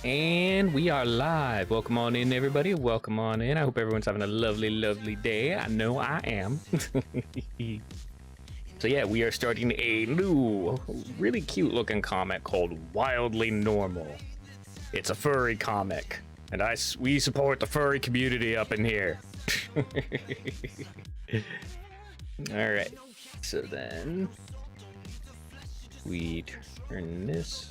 And we are live. Welcome on in, everybody. Welcome on in. I hope everyone's having a lovely, lovely day. I know I am. So yeah, we are starting a new, really cute looking comic called Wildly Normal. It's a furry comic, and we support the furry community up in here. All right. So then we turn this.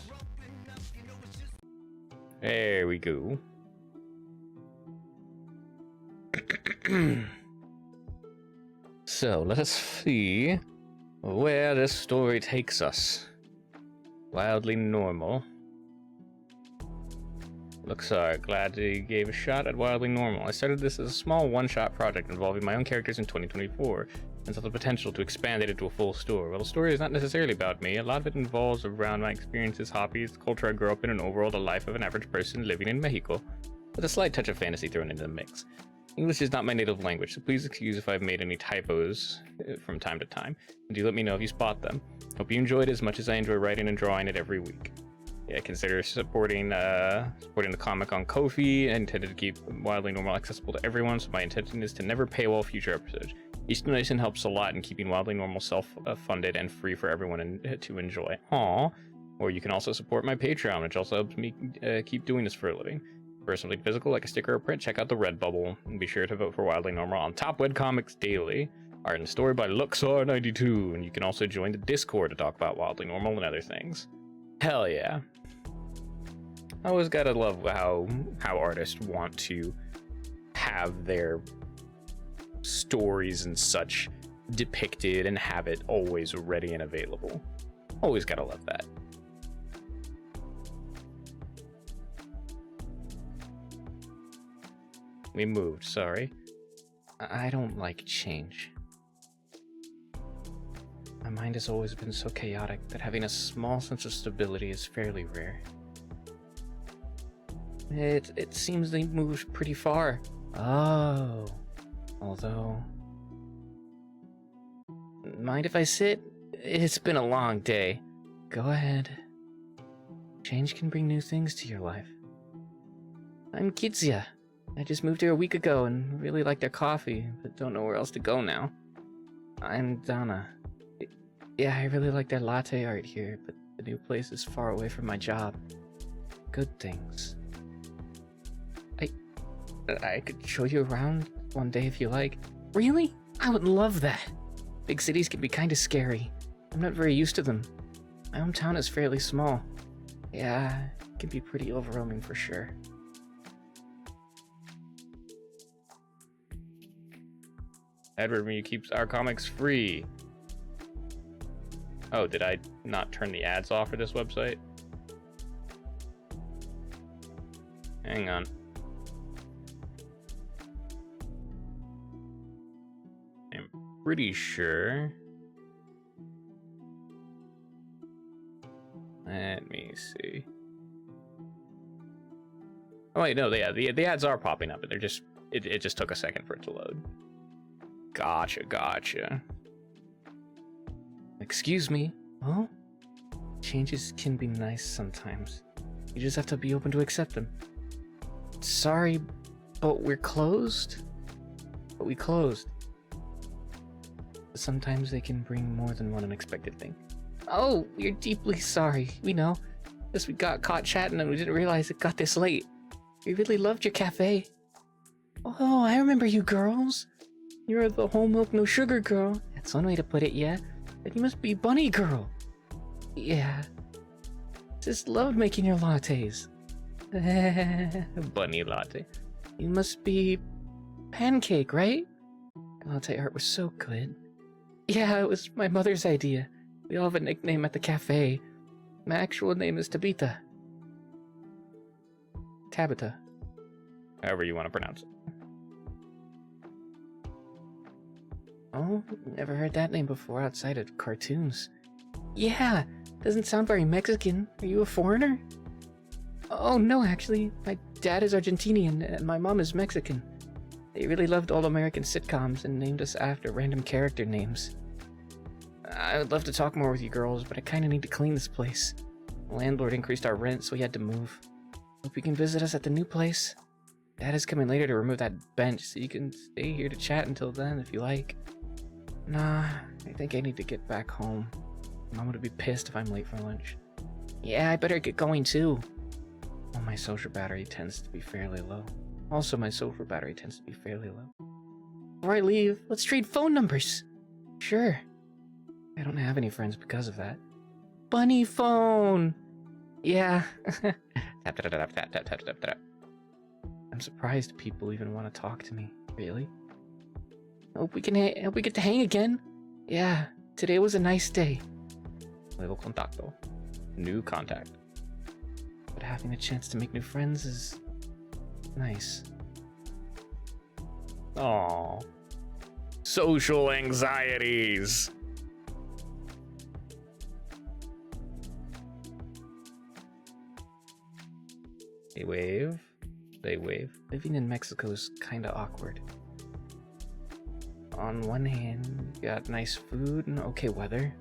There we go. So let us see where this story takes us. Wildly Normal. Looks glad you gave a shot at Wildly Normal. I started this as a small one-shot project involving my own characters in 2024 and saw the potential to expand it into a full story. Well, the story is not necessarily about me. A lot of it involves around my experiences, hobbies, the culture I grew up in, and overall the life of an average person living in Mexico, with a slight touch of fantasy thrown into the mix. English is not my native language, so please excuse if I've made any typos from time to time, and do let me know if you spot them. Hope you enjoyed it as much as I enjoy writing and drawing it every week. Yeah, consider supporting the comic on Ko-fi. I intended to keep Wildly Normal accessible to everyone, so my intention is to never paywall future episodes. Each donation helps a lot in keeping Wildly Normal self-funded and free for everyone to enjoy. Aww. Or you can also support my Patreon, which also helps me keep doing this for a living. For something physical like a sticker or print, check out the Redbubble, and be sure to vote for Wildly Normal on Top Webcomics Daily. Art and story by Luxar92, and you can also join the Discord to talk about Wildly Normal and other things. Hell yeah. I always gotta love how artists want to have their stories and such depicted and have it always ready and available. Always gotta love that. We moved, sorry. I don't like change. My mind has always been so chaotic that having a small sense of stability is fairly rare. It seems they moved pretty far. Oh. Although... Mind if I sit? It's been a long day. Go ahead. Change can bring new things to your life. I'm Kitsia. I just moved here a week ago and really like their coffee, but don't know where else to go now. I'm Donna. Yeah, I really like their latte art here, but the new place is far away from my job. Good things. I could show you around one day if you like. Really? I would love that. Big cities can be kind of scary. I'm not very used to them. My hometown is fairly small. Yeah, it can be pretty overwhelming for sure. Edward Mew keeps our comics free. Oh, did I not turn the ads off for this website? Hang on. I'm pretty sure. Let me see. Oh wait, no, the ads are popping up, but they're just it just took a second for it to load. Gotcha. Excuse me. Huh? Changes can be nice sometimes. You just have to be open to accept them. Sorry, but we're closed? But we closed. Sometimes they can bring more than one unexpected thing. Oh, we're deeply sorry. We know. Just we got caught chatting and we didn't realize it got this late. We really loved your cafe. Oh, I remember you girls. You're the whole milk, no sugar girl. That's one way to put it, yeah. And you must be Bunny Girl. Yeah. Just loved making your lattes. Bunny latte. You must be Pancake, right? Latte art was so good. Yeah, it was my mother's idea. We all have a nickname at the cafe. My actual name is Tabitha. Tabitha. However you want to pronounce it. Oh, never heard that name before outside of cartoons. Yeah, doesn't sound very Mexican. Are you a foreigner? Oh, no, actually. My dad is Argentinian and my mom is Mexican. They really loved all American sitcoms and named us after random character names. I would love to talk more with you girls, but I kinda need to clean this place. The landlord increased our rent, so we had to move. Hope you can visit us at the new place. Dad is coming later to remove that bench, so you can stay here to chat until then if you like. Nah, I think I need to get back home. Mom would be pissed if I'm late for lunch. Yeah, I better get going too. Well, my social battery tends to be fairly low. Also, my social battery tends to be fairly low. Before I leave, let's trade phone numbers. Sure. I don't have any friends because of that. Bunny phone! Yeah. Tap, tap, tap, tap, tap, tap, tap, tap, tap. I'm surprised people even want to talk to me. Really? Hope we get to hang again. Yeah, today was a nice day. Nuevo contacto. New contact. But having a chance to make new friends is nice. Aww. Social anxieties. They wave. They wave. Living in Mexico is kinda awkward. On one hand, you got nice food and okay weather.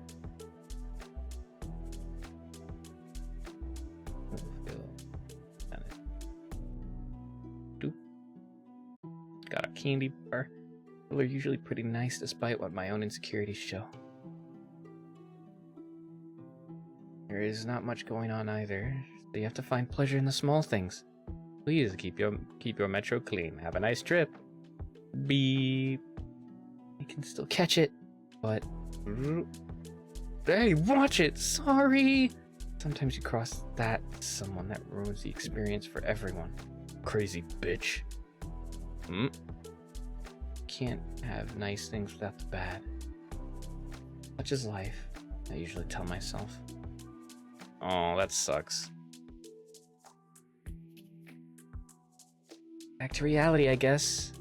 Got a candy bar. People are usually pretty nice despite what my own insecurities show. There is not much going on either, so you have to find pleasure in the small things. Please keep your metro clean. Have a nice trip. Beep. I can still catch it, but hey, watch it. Sorry. Sometimes you cross someone that ruins the experience for everyone. Crazy bitch. Can't have nice things without the bad. Such is life, I usually tell myself. Oh, that sucks. Back to reality, I guess.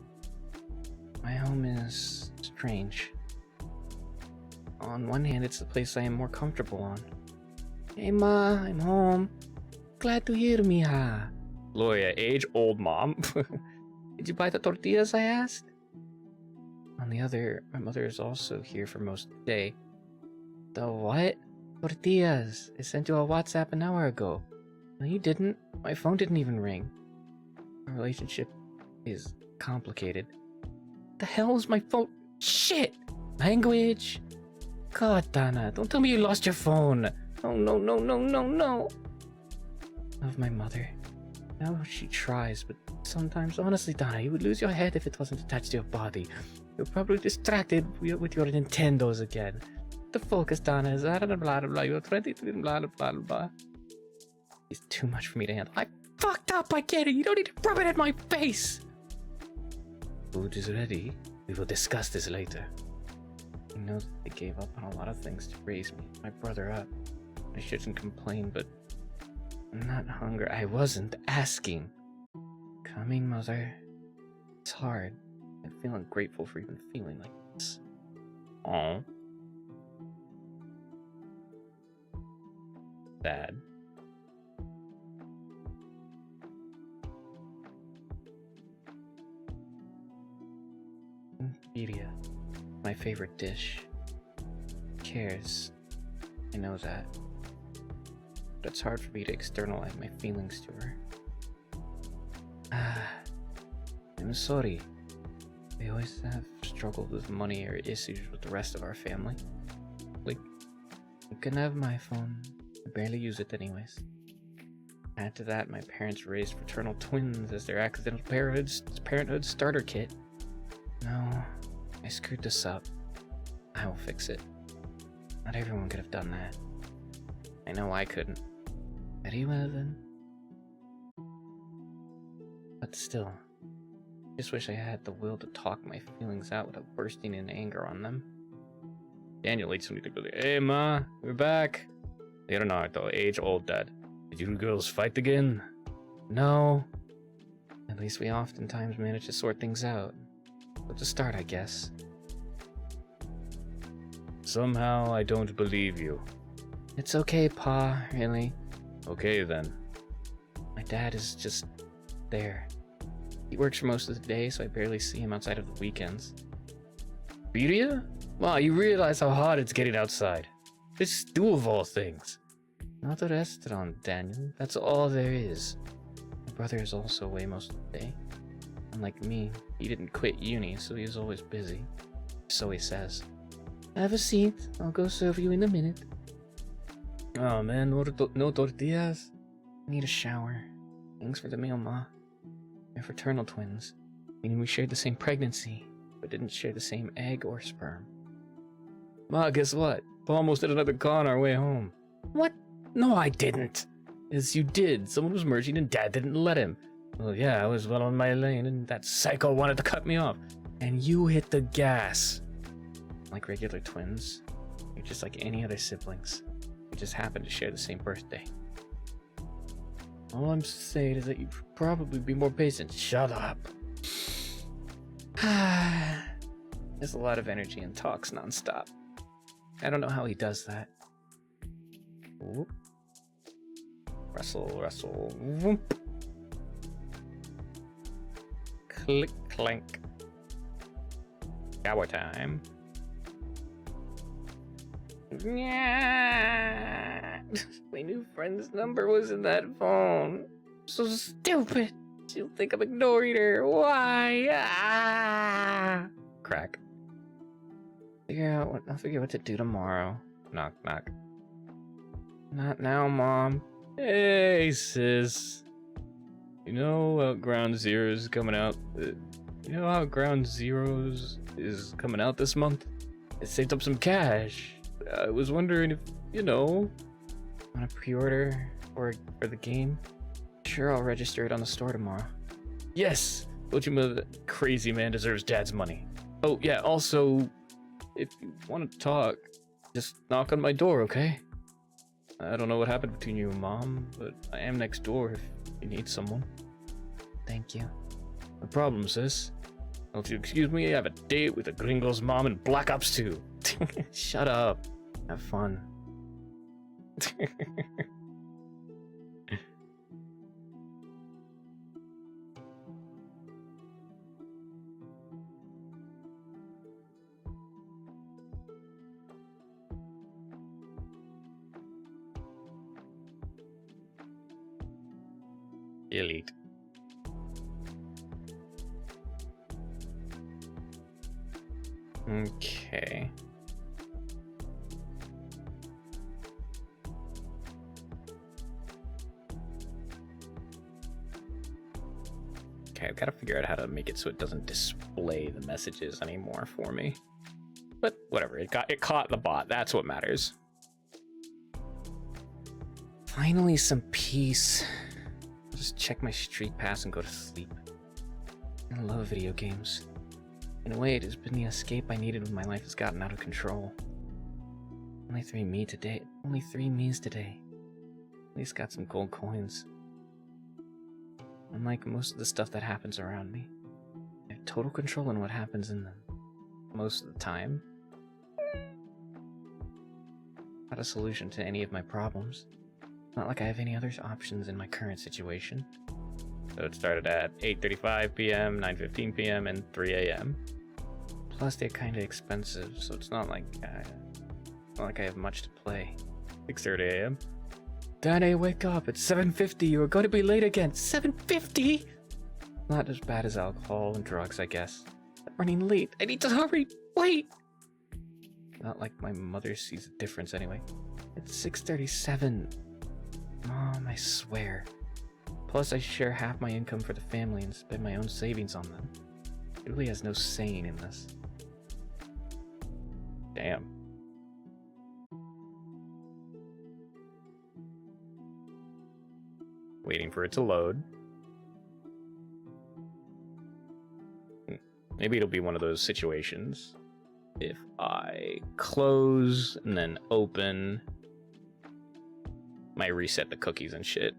My home is strange. On one hand, it's the place I am more comfortable on. Hey Ma, I'm home. Glad to hear me, ha. Gloria, age-old mom. Did you buy the tortillas I asked? On the other, my mother is also here for most of the day. The what? Tortillas. I sent you a WhatsApp an hour ago. No, you didn't. My phone didn't even ring. Our relationship is complicated. The hell is my phone? Shit! Language! God, Dana, don't tell me you lost your phone. Oh, no, no, no, no, no. Love my mother. I know she tries, but sometimes, honestly, Dana, you would lose your head if it wasn't attached to your body. You're probably distracted with your Nintendos again. The focus, Dana, is blah, blah, blah, blah. You're 23, blah, blah, blah, blah. It's too much for me to handle. I fucked up, I get it. You don't need to rub it in my face. Food is ready. We will discuss this later. He knows they gave up on a lot of things to raise me, my brother up. I shouldn't complain, but I'm not hungry. I wasn't asking. Coming, mother. It's hard. I feel ungrateful for even feeling like this. Aww. Sad. Birria. My favorite dish. Cares. I know that. But it's hard for me to externalize my feelings to her. I'm sorry. We always have struggled with money or issues with the rest of our family. Like, you can have my phone. I barely use it anyways. Add to that, my parents raised fraternal twins as their accidental parenthood starter kit. No, I screwed this up. I will fix it. Not everyone could have done that. I know I couldn't. Very well then. But still, I just wish I had the will to talk my feelings out without bursting in anger on them. Daniel leads me to go, hey Ma, we're back. Leonardo, age-old dad. Did you girls fight again? No. At least we oftentimes manage to sort things out. But to start, I guess. Somehow I don't believe you. It's okay, Pa, really. Okay then. My dad is just there. He works for most of the day, so I barely see him outside of the weekends. Birria? Wow, you realize how hot it's getting outside. This stew of all things. Not a restaurant, Daniel. That's all there is. brother is also away most of the day. Unlike me, he didn't quit uni, so he was always busy. So he says. Have a seat. I'll go serve you in a minute. Oh man, no tortillas? I need a shower. Thanks for the meal, Ma. We're fraternal twins, meaning we shared the same pregnancy, but didn't share the same egg or sperm. Ma, guess what? Pa almost hit another car on our way home. What? No, I didn't. Yes, you did. Someone was merging and Dad didn't let him. Well, yeah, I was well on my lane and that psycho wanted to cut me off. And you hit the gas. Like regular twins, you're just like any other siblings. You just happen to share the same birthday. All I'm saying is that you should probably be more patient. Shut up. There's a lot of energy and talks nonstop. I don't know how he does that. Whoop. Wrestle, wrestle. Whoop. Click, clank. Shower time. Yeah. My new friend's number was in that phone. So stupid. She'll think I'm ignoring her. Why? Ah. Crack. I'll figure what to do tomorrow. Knock, knock. Not now, Mom. Hey, sis. You know Ground Zeroes coming out? You know how Ground Zeroes is coming out this month? I saved up some cash. I was wondering if, want to pre-order for the game? Sure, I'll register it on the store tomorrow. Yes! Ojima, the crazy man, deserves Dad's money. Oh, yeah, also, if you want to talk, just knock on my door, okay? I don't know what happened between you and Mom, but I am next door if you need someone. Thank you. No problem, sis. Don't you excuse me, I have a date with a gringo's mom in Black Ops 2. Shut up. Have fun. Elite. Okay. Okay, I've got to figure out how to make it so it doesn't display the messages anymore for me. But whatever, it caught the bot. That's what matters. Finally, some peace. I'll just check my street pass and go to sleep. I love video games. In a way, it has been the escape I needed when my life has gotten out of control. Only 3 me's today. At least got some gold coins. Unlike most of the stuff that happens around me, I have total control in what happens in them. Most of the time. Not a solution to any of my problems. Not like I have any other options in my current situation. So it started at 8:35 p.m., 9:15 p.m., and 3 a.m. Plus they're kinda expensive, so it's not like I have much to play. 6:30 a.m. Daddy, wake up, it's 7:50, you're going to be late again. 7:50? Not as bad as alcohol and drugs, I guess. I'm running late, I need to hurry, wait! Not like my mother sees a difference anyway. It's 6:37. Mom, I swear. Plus I share half my income for the family and spend my own savings on them. Julie has no saying in this. Damn. Waiting for it to load. Maybe it'll be one of those situations. If I close and then open, might reset the cookies and shit.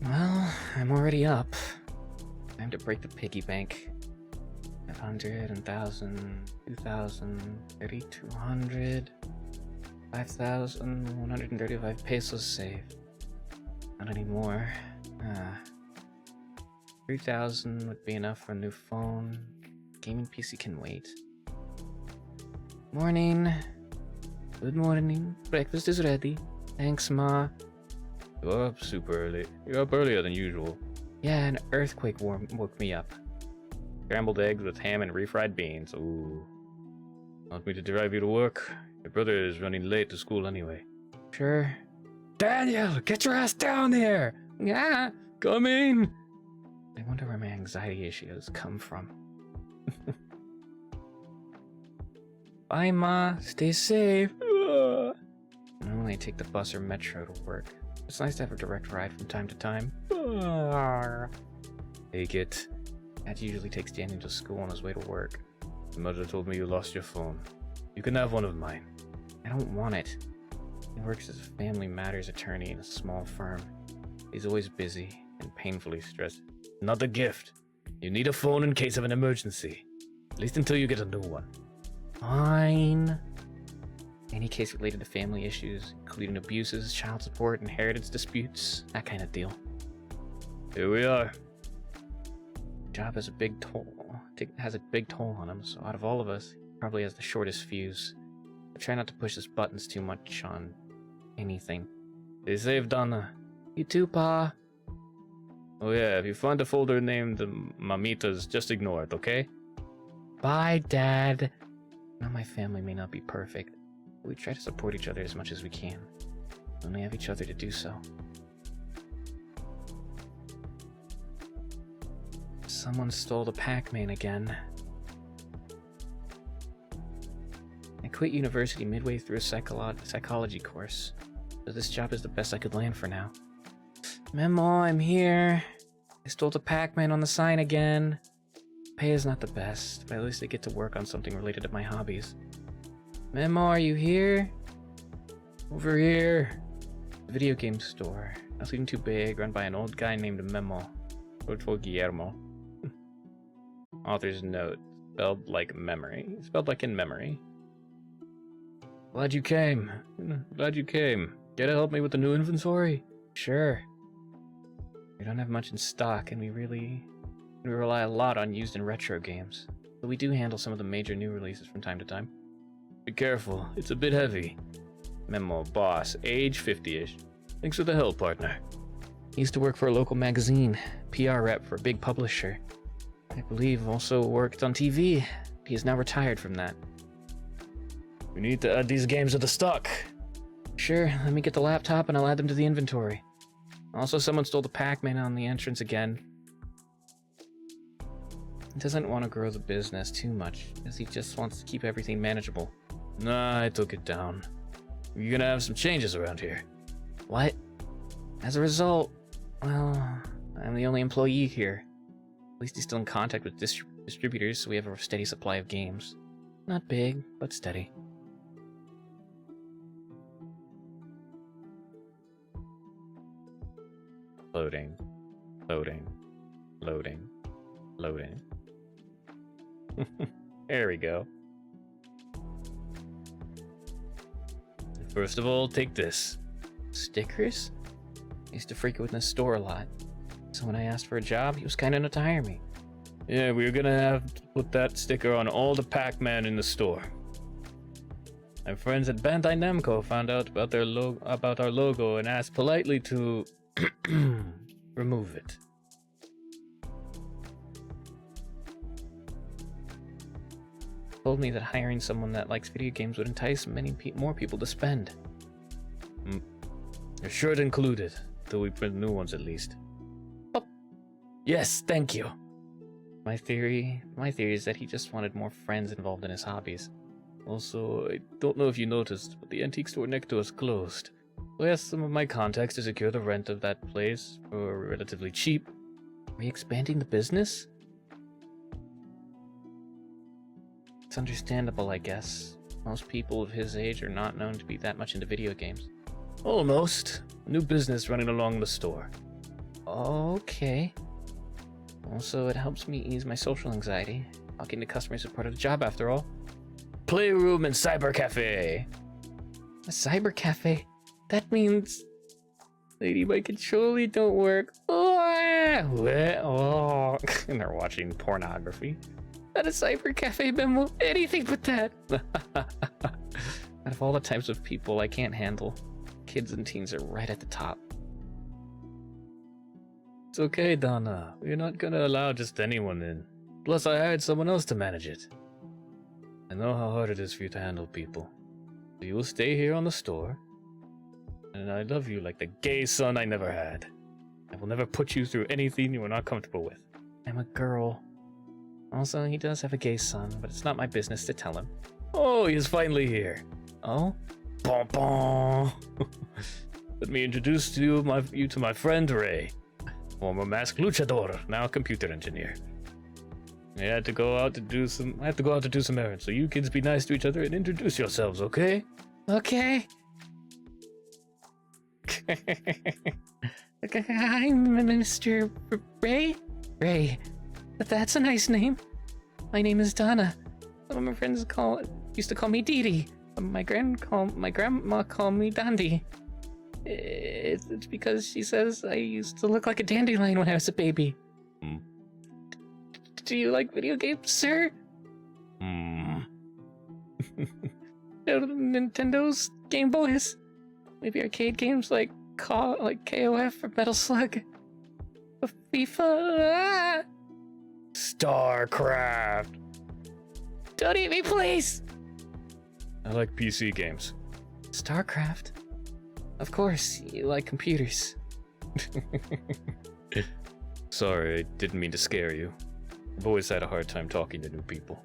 Well, I'm already up. Time to break the piggy bank. 500, 1,000, 2,000, 3,200, 5,135 pesos saved. Not anymore. 3,000 would be enough for a new phone. Gaming PC can wait. Morning. Good morning. Breakfast is ready. Thanks, Ma. You're up super early. You're up earlier than usual. Yeah, an earthquake woke me up. Scrambled eggs with ham and refried beans. Ooh. Want me to drive you to work? Your brother is running late to school anyway. Sure. Daniel, get your ass down there! Yeah, coming! I wonder where my anxiety issues come from. Bye, Ma. Stay safe. Normally I take the bus or metro to work. It's nice to have a direct ride from time to time. Take it. Dad usually takes Daniel to school on his way to work. Your mother told me you lost your phone. You can have one of mine. I don't want it. He works as a family matters attorney in a small firm. He's always busy and painfully stressed. Not a gift. You need a phone in case of an emergency. At least until you get a new one. Fine. Any case related to family issues, including abuses, child support, inheritance disputes, that kind of deal. Here we are. Job has a big toll. Has a big toll on him, so out of all of us, he probably has the shortest fuse. I try not to push his buttons too much on anything. Stay safe, Donna. You too, Pa. Oh yeah, if you find a folder named Mamitas, just ignore it, okay? Bye, Dad. Now my family may not be perfect, but we try to support each other as much as we can. We only have each other to do so. Someone stole the Pac-Man again. I quit university midway through a psychology course, so this job is the best I could land for now. Memo, I'm here. I stole the Pac-Man on the sign again. Pay is not the best, but at least I get to work on something related to my hobbies. Memo, are you here? Over here. Video game store. Nothing too big, run by an old guy named Memo. Wrote for Guillermo. Author's note. Spelled like memory. Spelled like in memory. Glad you came. Glad you came. Care to help me with the new inventory? Sure. We don't have much in stock, and we rely a lot on used and retro games. But we do handle some of the major new releases from time to time. Be careful, it's a bit heavy. Memo, boss, age 50-ish. Thanks for the help, partner. He used to work for a local magazine, PR rep for a big publisher. I believe also worked on TV. He is now retired from that. We need to add these games to the stock. Sure, let me get the laptop and I'll add them to the inventory. Also, someone stole the Pac-Man on the entrance again. He doesn't want to grow the business too much, as he just wants to keep everything manageable. Nah, I took it down. You're gonna have some changes around here. What? As a result, well, I'm the only employee here. At least he's still in contact with distributors, so we have a steady supply of games. Not big, but steady. Loading. Loading. Loading. Loading. There we go. First of all, take this. Stickers? I used to freak out in the store a lot. So when I asked for a job, he was kind enough to hire me. Yeah, we were gonna have to put that sticker on all the Pac-Man in the store. My friends at Bandai Namco found out about our logo and asked politely to remove it. Told me that hiring someone that likes video games would entice many more people to spend. Your shirt included, till we print new ones at least. Oh. Yes, thank you. My theory is that he just wanted more friends involved in his hobbies. Also, I don't know if you noticed, but the antique store next to us closed. So I asked some of my contacts to secure the rent of that place for relatively cheap. Are we expanding the business? It's understandable, I guess. Most people of his age are not known to be that much into video games. Almost. New business running along the store. Okay. Also, it helps me ease my social anxiety. Talking to customers is part of the job, after all. Playroom and cyber cafe. A cyber cafe? That means... Lady, my controller don't work. Oh. And they're watching pornography. At a cyber cafe, Memo. Anything but that. Out of all the types of people I can't handle, kids and teens are right at the top. It's okay, Donna. We're not gonna allow just anyone in. Plus, I hired someone else to manage it. I know how hard it is for you to handle people. So you will stay here on the store. And I love you like the gay son I never had. I will never put you through anything you are not comfortable with. I'm a girl. Also, he does have a gay son, but it's not my business to tell him. Oh, he is finally here. Oh? Bon bon. Let me introduce you to my friend Ray. Former masked luchador, now a computer engineer. I had to go out to do some errands, so you kids be nice to each other and introduce yourselves, okay? Okay. Okay, I'm Mr. Ray? Ray. That's a nice name. My name is Donna. Some of my friends used to call me Dee Dee. My grandma called me Dandy. It's because she says I used to look like a dandelion when I was a baby. Do you like video games, sir? Nintendo's, Game Boys, maybe arcade games like KOF or Metal Slug, FIFA, StarCraft. Don't eat me, please. I like PC games. StarCraft? Of course, you like computers. Sorry, I didn't mean to scare you. I've always had a hard time talking to new people.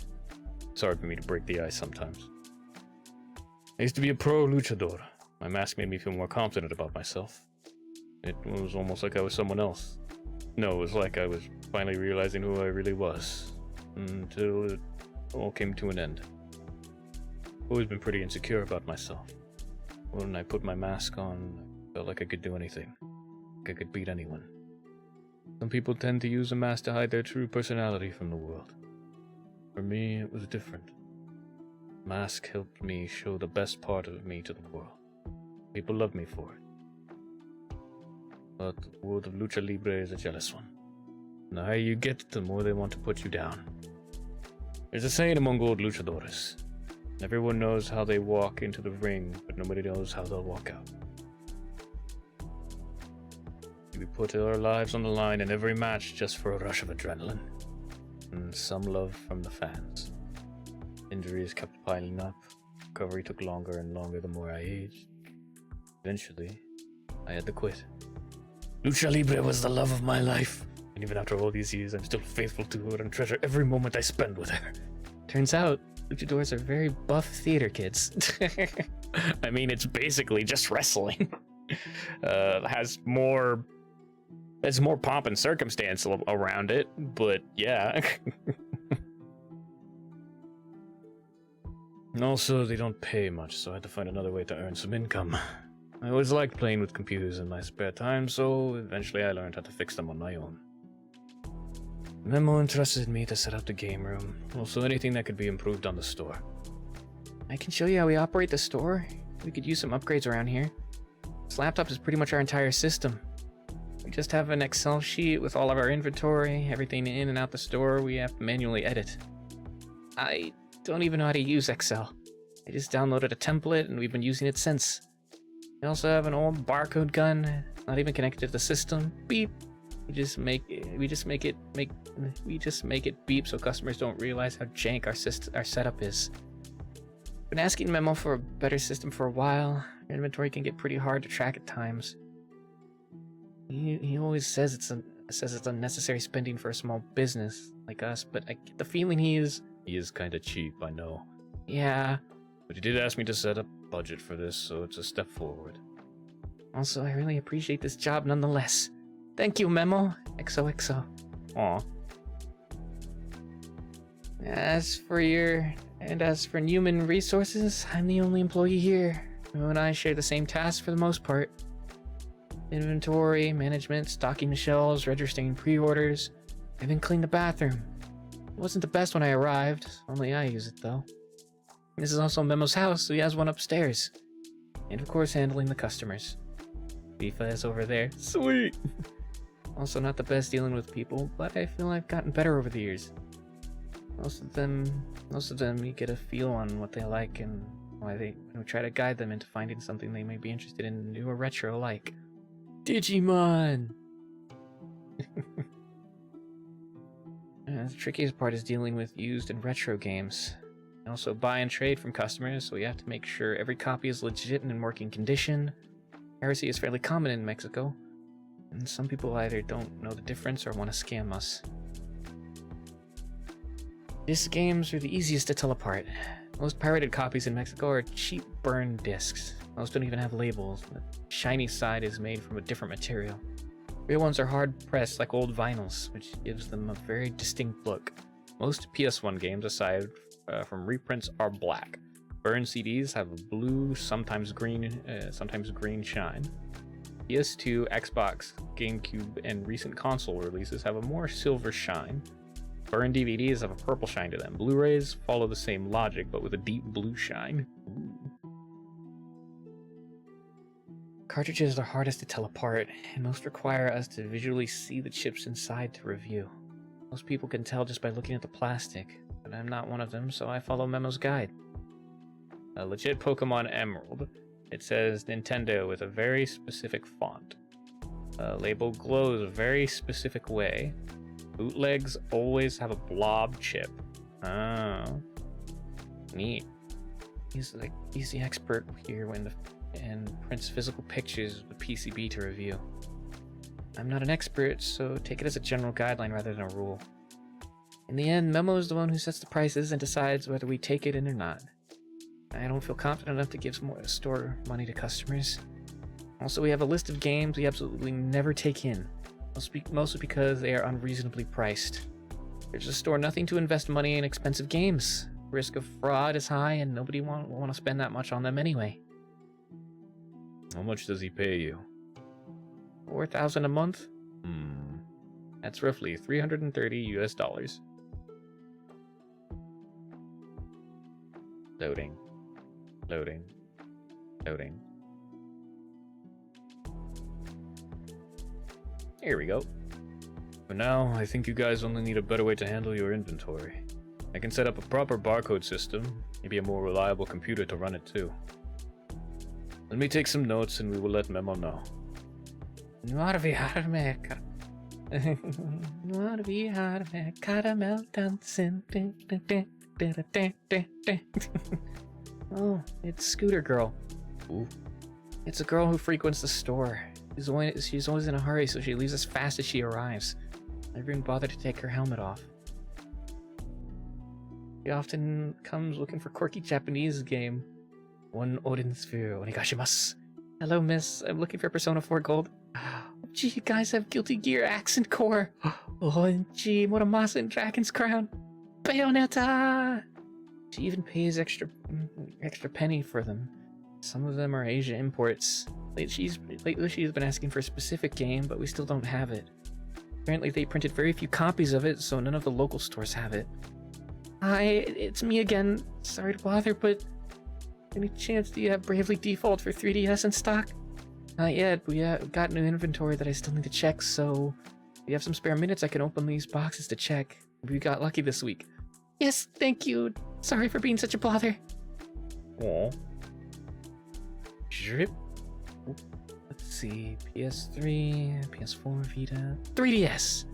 It's hard for me to break the ice sometimes. I used to be a pro luchador. My mask made me feel more confident about myself. It was almost like I was someone else. No, it was like I was finally realizing who I really was. Until it all came to an end. I've always been pretty insecure about myself. When I put my mask on, I felt like I could do anything. Like I could beat anyone. Some people tend to use a mask to hide their true personality from the world. For me, it was different. The mask helped me show the best part of me to the world. People love me for it. But the world of Lucha Libre is a jealous one. And the higher you get, the more they want to put you down. There's a saying among old luchadores. Everyone knows how they walk into the ring, but nobody knows how they'll walk out. We put our lives on the line in every match just for a rush of adrenaline. And some love from the fans. Injuries kept piling up. Recovery took longer and longer the more I aged. Eventually, I had to quit. Lucha Libre was the love of my life. And even after all these years, I'm still faithful to her and treasure every moment I spend with her. Turns out, luchadors are very buff theater kids. I mean, it's basically just wrestling. Has more pomp and circumstance around it, but yeah. And also, they don't pay much, so I had to find another way to earn some income. I always liked playing with computers in my spare time, so eventually I learned how to fix them on my own. Memo entrusted me to set up the game room, also anything that could be improved on the store. I can show you how we operate the store. We could use some upgrades around here. This laptop is pretty much our entire system. We just have an Excel sheet with all of our inventory, everything in and out the store we have to manually edit. I don't even know how to use Excel. I just downloaded a template and we've been using it since. We also have an old barcode gun, not even connected to the system. Beep. We just make it beep so customers don't realize how jank our setup is. Been asking Memo for a better system for a while. Your inventory can get pretty hard to track at times. He always says it's unnecessary spending for a small business like us, but I get the feeling he is kind of cheap, I know. Yeah. But he did ask me to set up a budget for this, so it's a step forward. Also, I really appreciate this job nonetheless. Thank you, Memo. XOXO. Aw. As for human resources, I'm the only employee here. You and I share the same tasks for the most part. Inventory, management, stocking the shelves, registering pre-orders. I even cleaned the bathroom. It wasn't the best when I arrived, only I use it though. This is also Memo's house, so he has one upstairs. And of course handling the customers. FIFA is over there. Sweet! Also not the best dealing with people, but I feel I've gotten better over the years. Most of them you get a feel on what they like and why we try to guide them into finding something they may be interested in, new or retro like. Digimon! The trickiest part is dealing with used and retro games. We also buy and trade from customers, so we have to make sure every copy is legit and in working condition. Piracy is fairly common in Mexico, and some people either don't know the difference or want to scam us. Disc games are the easiest to tell apart. Most pirated copies in Mexico are cheap burned discs. Most don't even have labels. The shiny side is made from a different material. Real ones are hard pressed like old vinyls, which gives them a very distinct look. Most PS1 games, aside from reprints, are black. Burned CDs have a blue, sometimes green shine. PS2, Xbox, GameCube, and recent console releases have a more silver shine. Burned DVDs have a purple shine to them. Blu-rays follow the same logic, but with a deep blue shine. Cartridges are hardest to tell apart, and most require us to visually see the chips inside to review. Most people can tell just by looking at the plastic, but I'm not one of them, so I follow Memo's guide. A legit Pokemon Emerald. It says Nintendo with a very specific font. A label glows a very specific way. Bootlegs always have a blob chip. Oh. Neat. He's the expert here and prints physical pictures of the PCB to review. I'm not an expert, so take it as a general guideline rather than a rule. In the end, Memo is the one who sets the prices and decides whether we take it in or not. I don't feel confident enough to give store money to customers. Also, we have a list of games we absolutely never take in, mostly because they are unreasonably priced. There's a store nothing to invest money in expensive games. Risk of fraud is high, and nobody will want to spend that much on them anyway. How much does he pay you? $4,000 a month? That's roughly $330 US. Loading. Loading. Loading. Here we go. For now, I think you guys only need a better way to handle your inventory. I can set up a proper barcode system, maybe a more reliable computer to run it too. Let me take some notes and we will let Memo know. Caramel dancing. Oh, it's Scooter Girl. Ooh. It's a girl who frequents the store. She's always in a hurry, so she leaves as fast as she arrives. Never even bothered to take her helmet off. She often comes looking for quirky Japanese game. One Odin Sphere, onegashimasu. Hello, miss. I'm looking for Persona 4 Gold. Gee, you guys have Guilty Gear Accent Core. Oh, gee, Muramasa and Dragon's Crown. Bayonetta! She even pays extra penny for them. Some of them are Asia imports. Lately she's been asking for a specific game, but we still don't have it. Apparently they printed very few copies of it, so none of the local stores have it. Hi, it's me again. Sorry to bother, but any chance do you have Bravely Default for 3DS in stock? Not yet. We got new inventory that I still need to check, so if you have some spare minutes, I can open these boxes to check. We got lucky this week. Yes, thank you. Sorry for being such a bother. Aw. Drip. Let's see. PS3, PS4, Vita, 3DS.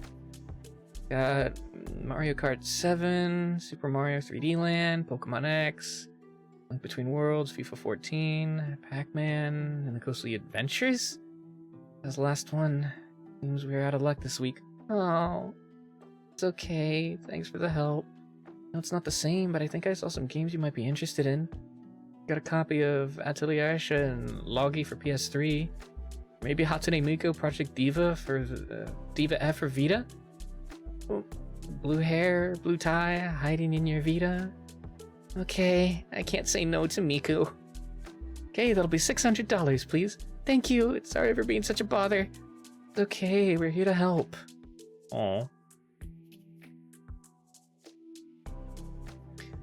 Got Mario Kart 7, Super Mario 3D Land, Pokemon X, Link Between Worlds, FIFA 14, Pac-Man, and the Ghostly Adventures? That was the last one. Seems we were out of luck this week. Oh, it's okay. Thanks for the help. No, it's not the same, but I think I saw some games you might be interested in. Got a copy of Atelier Asha and Logi for PS3. Maybe Hatsune Miku Project Diva for Diva F for Vita? Oh, blue hair, blue tie, hiding in your Vita. Okay, I can't say no to Miku. Okay, that'll be $600, please. Thank you. Sorry for being such a bother. It's okay, we're here to help. Aw.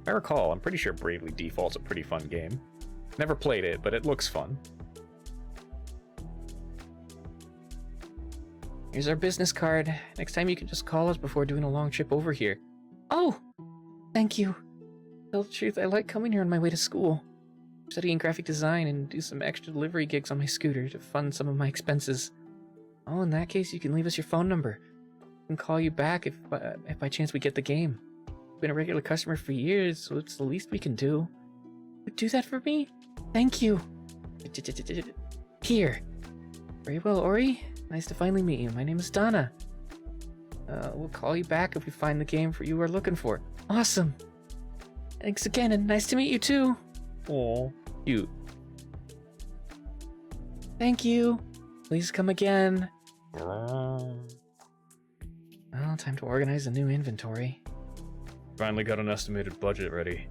I recall, I'm pretty sure Bravely Default's a pretty fun game. Never played it, but it looks fun. Here's our business card. Next time you can just call us before doing a long trip over here. Oh! Thank you. Tell the truth, I like coming here on my way to school. I'm studying graphic design and do some extra delivery gigs on my scooter to fund some of my expenses. Oh, in that case, you can leave us your phone number. can call you back if by chance we get the game. You've been a regular customer for years, so it's the least we can do. Would do that for me? Thank you. Here. Very well, Ori. Nice to finally meet you. My name is Donna. We'll call you back if we find the game you are looking for. Awesome. Thanks again, and nice to meet you too. Aw, cute. Thank you. Please come again. Well, time to organize a new inventory. Finally got an estimated budget ready.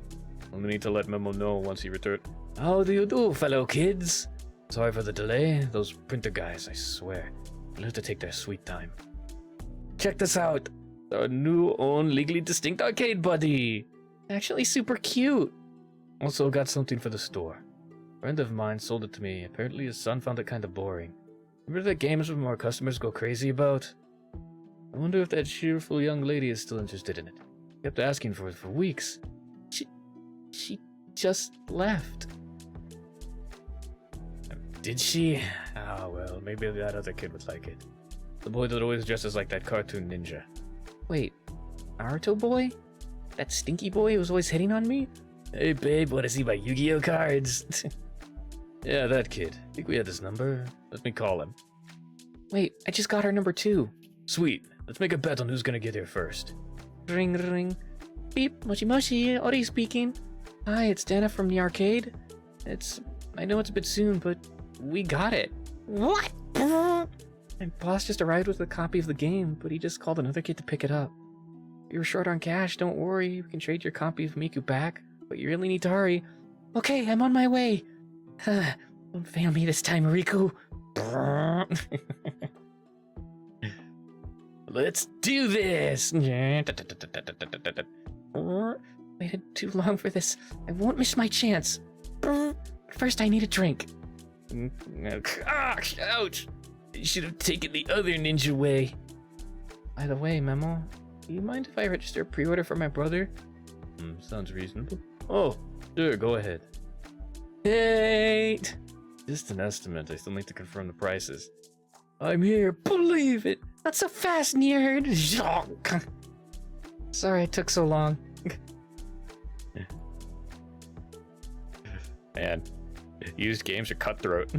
Only need to let Memo know once he returns. How do you do, fellow kids? Sorry for the delay. Those printer guys, I swear. They'll have to take their sweet time. Check this out. Our new own legally distinct arcade buddy. Actually super cute. Also got something for the store. A friend of mine sold it to me. Apparently his son found it kind of boring. Remember the games where more customers go crazy about? I wonder if that cheerful young lady is still interested in it. Kept asking for it for weeks. She just left. Did she? Ah, well, maybe that other kid would like it. The boy that always dresses like that cartoon ninja. Wait, Naruto boy? That stinky boy who was always hitting on me? Hey babe, wanna see my Yu-Gi-Oh cards? Yeah, that kid. Think we had his number? Let me call him. Wait, I just got her number 2. Sweet. Let's make a bet on who's gonna get here first. Ring ring. Beep, mochi mochi, Ori speaking. Hi, it's Dana from the arcade. I know it's a bit soon, but we got it. What? My boss just arrived with a copy of the game, but he just called another kid to pick it up. If you're short on cash, don't worry, we can trade your copy of Miku back, but you really need to hurry. Okay, I'm on my way. Don't fail me this time, Riku. Let's do this! Waited too long for this. I won't miss my chance. First, I need a drink. Ouch! You should have taken the other ninja way. By the way, Memo, do you mind if I register a pre-order for my brother? Sounds reasonable. Oh, sure, go ahead. Hey! Just an estimate. I still need to confirm the prices. I'm here. Believe it. Not so fast, nerd. Sorry it took so long. Man, used games are cutthroat.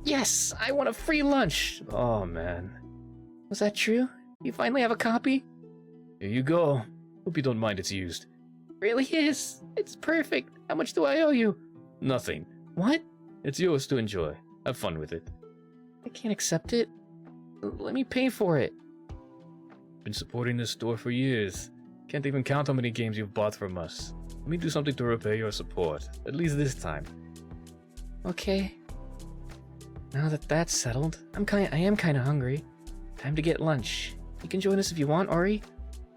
Yes, I want a free lunch. Oh man. Was that true? You finally have a copy? Here you go. Hope you don't mind it's used. Really is. It's perfect. How much do I owe you? Nothing. What? It's yours to enjoy. Have fun with it. I can't accept it. Let me pay for it. Been supporting this store for years. Can't even count how many games you've bought from us. Let me do something to repay your support. At least this time. Okay. Now that that's settled, I am kind of hungry. Time to get lunch. You can join us if you want, Ori.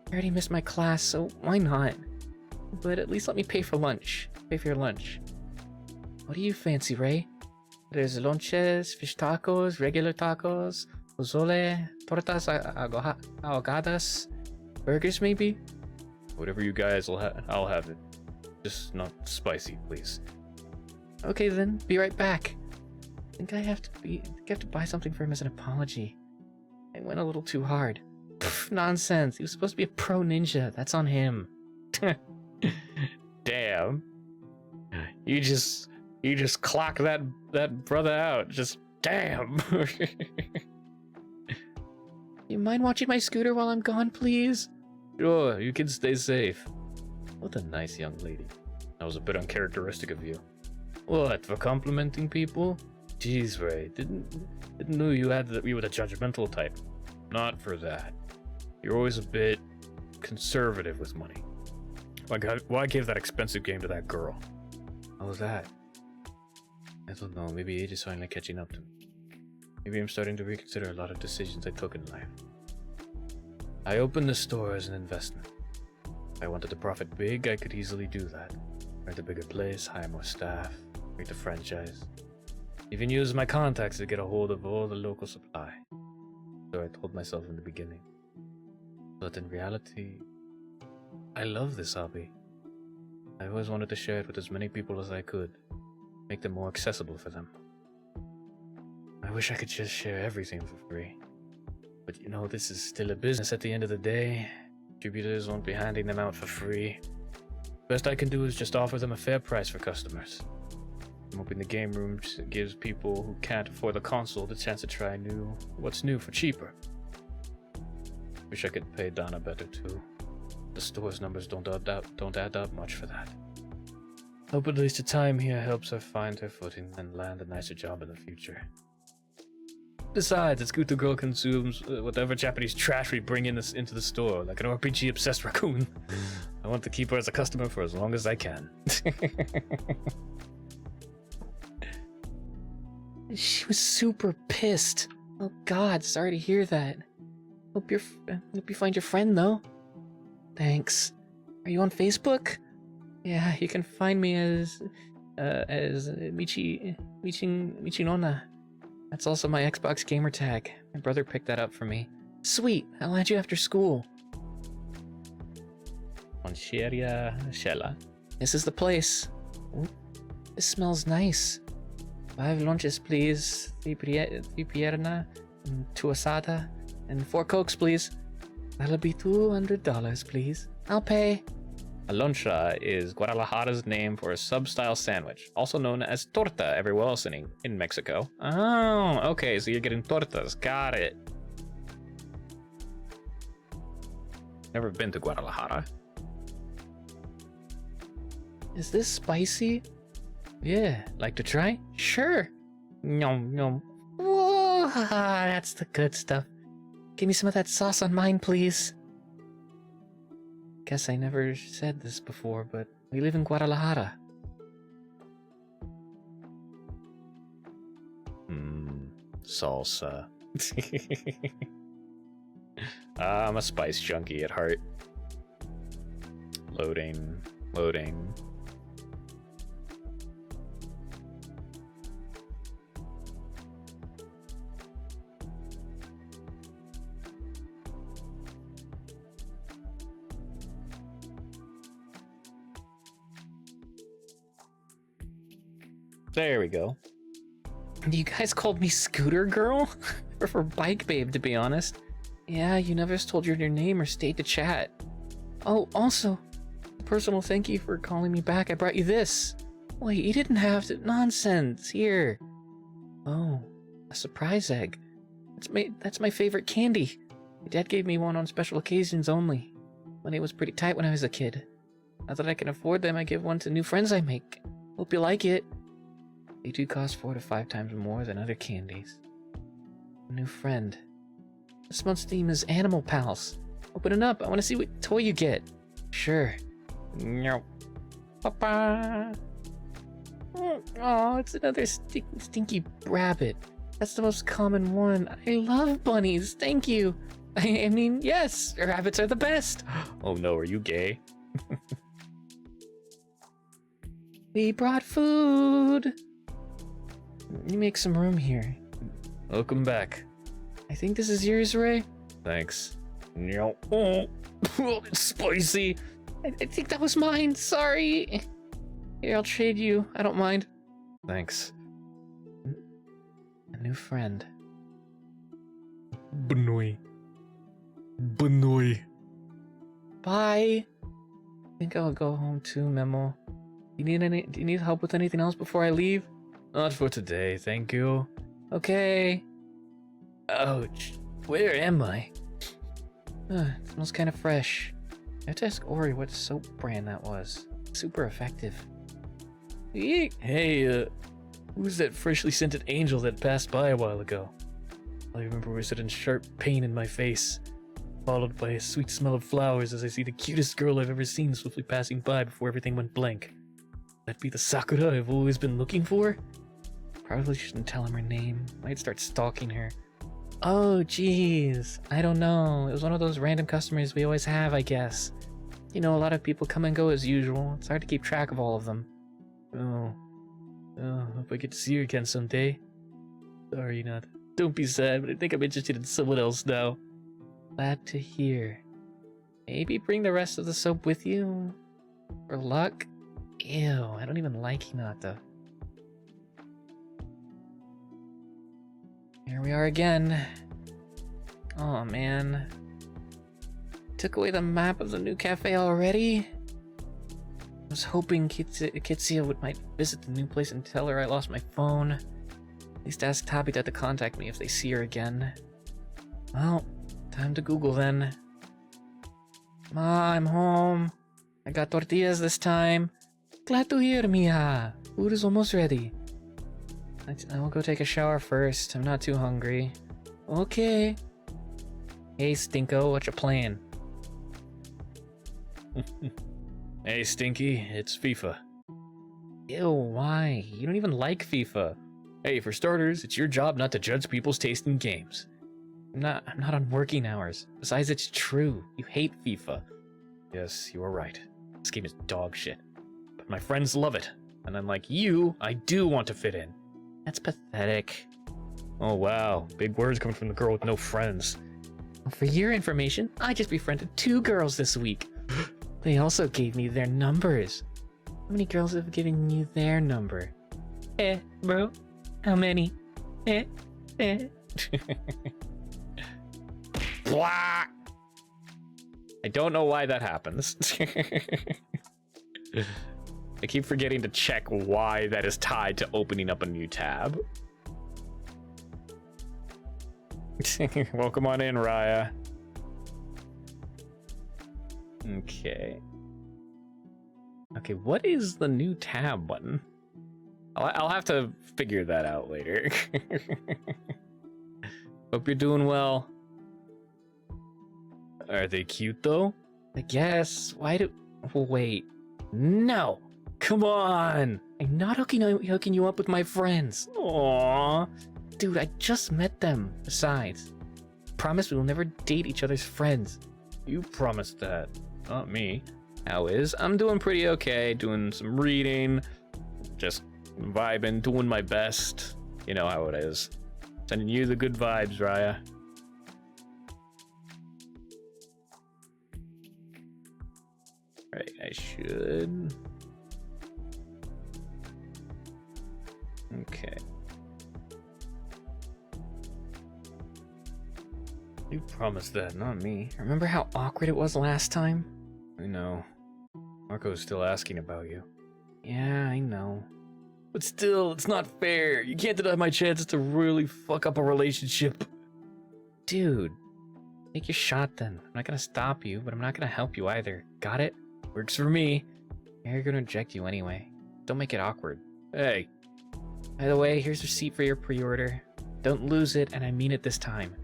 I already missed my class, so why not? But at least let me pay for lunch. Pay for your lunch. What do you fancy, Ray? There's lonches, fish tacos, regular tacos, pozole, tortas ahogadas, burgers maybe? Whatever you guys will have, I'll have it. Just not spicy, please. Okay then, be right back. I think I have to buy something for him as an apology. I went a little too hard. Pff, nonsense. He was supposed to be a pro ninja. That's on him. Damn. You just clock that brother out. Just damn. You mind watching my scooter while I'm gone, please? Sure, you can stay safe. What a nice young lady. That was a bit uncharacteristic of you. What, for complimenting people? Jeez, Ray, didn't know you were the judgmental type. Not for that. You're always a bit conservative with money. Why give that expensive game to that girl? How was that? I don't know, maybe age is finally catching up to me. Maybe I'm starting to reconsider a lot of decisions I took in life. I opened the store as an investment. If I wanted to profit big, I could easily do that. Rent a bigger place, hire more staff, create a franchise. Even use my contacts to get a hold of all the local supply. So I told myself in the beginning. But in reality, I love this hobby. I always wanted to share it with as many people as I could, make them more accessible for them. I wish I could just share everything for free. But you know, this is still a business at the end of the day. Distributors won't be handing them out for free. Best I can do is just offer them a fair price for customers. I'm hoping the game room gives people who can't afford the console the chance to try what's new for cheaper. Wish I could pay Donna better too. The store's numbers don't add up much for that. Hope at least the time here helps her find her footing and land a nicer job in the future. Besides, it's good the girl consumes whatever Japanese trash we bring into the store, like an RPG-obsessed raccoon. I want to keep her as a customer for as long as I can. She was super pissed. Oh God, sorry to hear that. Hope you find your friend though. Thanks. Are you on Facebook? Yeah, you can find me as Michinona. That's also my Xbox gamer tag. My brother picked that up for me. Sweet, I'll add you after school. Moncheria Shella. This is the place. Ooh, this smells nice. 5 lunches, please. 3 pierna, 2 asada, and 4 cokes, please. That'll be $200, please. I'll pay. A loncha is Guadalajara's name for a sub-style sandwich, also known as torta everywhere else in Mexico. Oh, okay, so you're getting tortas. Got it. Never been to Guadalajara. Is this spicy? Yeah, like to try? Sure. Nom nom. Whoa, that's the good stuff. Give me some of that sauce on mine, please. Guess I never said this before, but we live in Guadalajara. Salsa. I'm a spice junkie at heart. Loading. There we go. You guys called me Scooter Girl? Or for Bike Babe, to be honest. Yeah, you never told your name or stayed to chat. Oh, also, a personal thank you for calling me back. I brought you this. Wait, you didn't have to. Nonsense. Here. Oh, a surprise egg. That's my favorite candy. My dad gave me one on special occasions only. Money was pretty tight when I was a kid. Now that I can afford them, I give one to new friends I make. Hope you like it. They do cost 4 to 5 times more than other candies. A new friend. This month's theme is Animal Pals. Open it up. I want to see what toy you get. Sure. No. Papa. Oh, it's another stinky rabbit. That's the most common one. I love bunnies. Thank you. I mean, yes, rabbits are the best. Oh no, are you gay? We brought food. You make some room here. Welcome back. I think this is yours, Ray. Thanks. No. Oh, it's spicy. I think that was mine. Sorry. Here, I'll trade you. I don't mind. Thanks. A new friend. Benoy. Bye. I think I'll go home too, Memo. Do you need help with anything else before I leave? Not for today, thank you. Okay. Ouch. Where am I? It smells kind of fresh. I have to ask Ori what soap brand that was. Super effective. Eek. Hey, who's that freshly scented angel that passed by a while ago? I remember a sudden sharp pain in my face, followed by a sweet smell of flowers as I see the cutest girl I've ever seen swiftly passing by before everything went blank. That be the Sakura I've always been looking for? Probably shouldn't tell him her name. Might start stalking her. Oh, jeez. I don't know. It was one of those random customers we always have, I guess. You know, a lot of people come and go as usual. It's hard to keep track of all of them. Oh, hope I get to see her again someday. Sorry, not. Don't be sad, but I think I'm interested in someone else now. Glad to hear. Maybe bring the rest of the soap with you? For luck? Ew, I don't even like Hinata. Here we are again. Oh man. Took away the map of the new cafe already? I was hoping Kitsia might visit the new place and tell her I lost my phone. At least ask Tabitha to contact me if they see her again. Well, time to Google then. Ma, I'm home. I got tortillas this time. Glad to hear, Mia. Food is almost ready. I will go take a shower first. I'm not too hungry. Okay. Hey, Stinko, what you playing? Hey, Stinky, it's FIFA. Ew, why? You don't even like FIFA. Hey, for starters, it's your job not to judge people's taste in games. I'm not on working hours. Besides, it's true. You hate FIFA. Yes, you are right. This game is dog shit. But my friends love it. And unlike you, I do want to fit in. That's pathetic. Oh wow, big words coming from the girl with no friends. For your information, I just befriended 2 girls this week. They also gave me their numbers. How many girls have given you their number? Bro. How many? Blah! I don't know why that happens. I keep forgetting to check why that is tied to opening up a new tab. Welcome on in, Raya. Okay. Okay, what is the new tab button? I'll have to figure that out later. Hope you're doing well. Are they cute though? I guess. Well, wait. No! Come on! I'm not hooking you up with my friends. Aww. Dude, I just met them. Besides, promise we will never date each other's friends. You promised that, not me. How is? I'm doing pretty okay, doing some reading, just vibing, doing my best. You know how it is. Sending you the good vibes, Raya. Right, I should. Okay. You promised that, not me. Remember how awkward it was last time? I know. Marco's still asking about you. Yeah, I know. But still, it's not fair. You can't deny my chances to really fuck up a relationship. Dude, take your shot then. I'm not gonna stop you, but I'm not gonna help you either. Got it? Works for me. They're gonna reject you anyway. Don't make it awkward. Hey. By the way, here's a receipt for your pre-order. Don't lose it, and I mean it this time.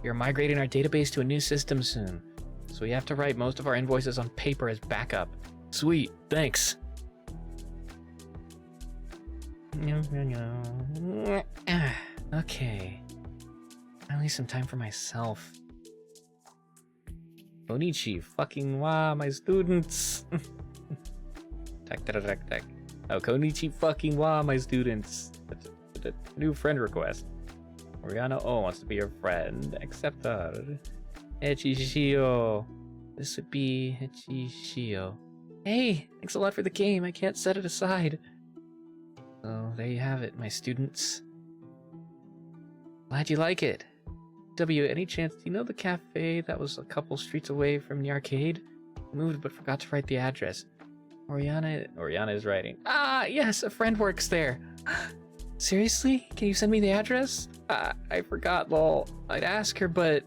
We are migrating our database to a new system soon, so we have to write most of our invoices on paper as backup. Sweet, thanks. Okay. Finally some time for myself. Konichi fucking wa, my students. Tak. Oh, Konichi fucking wa, my students. New friend request. Oriana O wants to be your friend. Accept her. Echishio. This would be Echishio. Hey, thanks a lot for the game. I can't set it aside. So there you have it, my students. Glad you like it. W, any chance, do you know the cafe that was a couple streets away from the arcade? Moved but forgot to write the address. Oriana is writing. Ah, yes, a friend works there. Seriously? Can you send me the address? I forgot, lol. I'd ask her, but...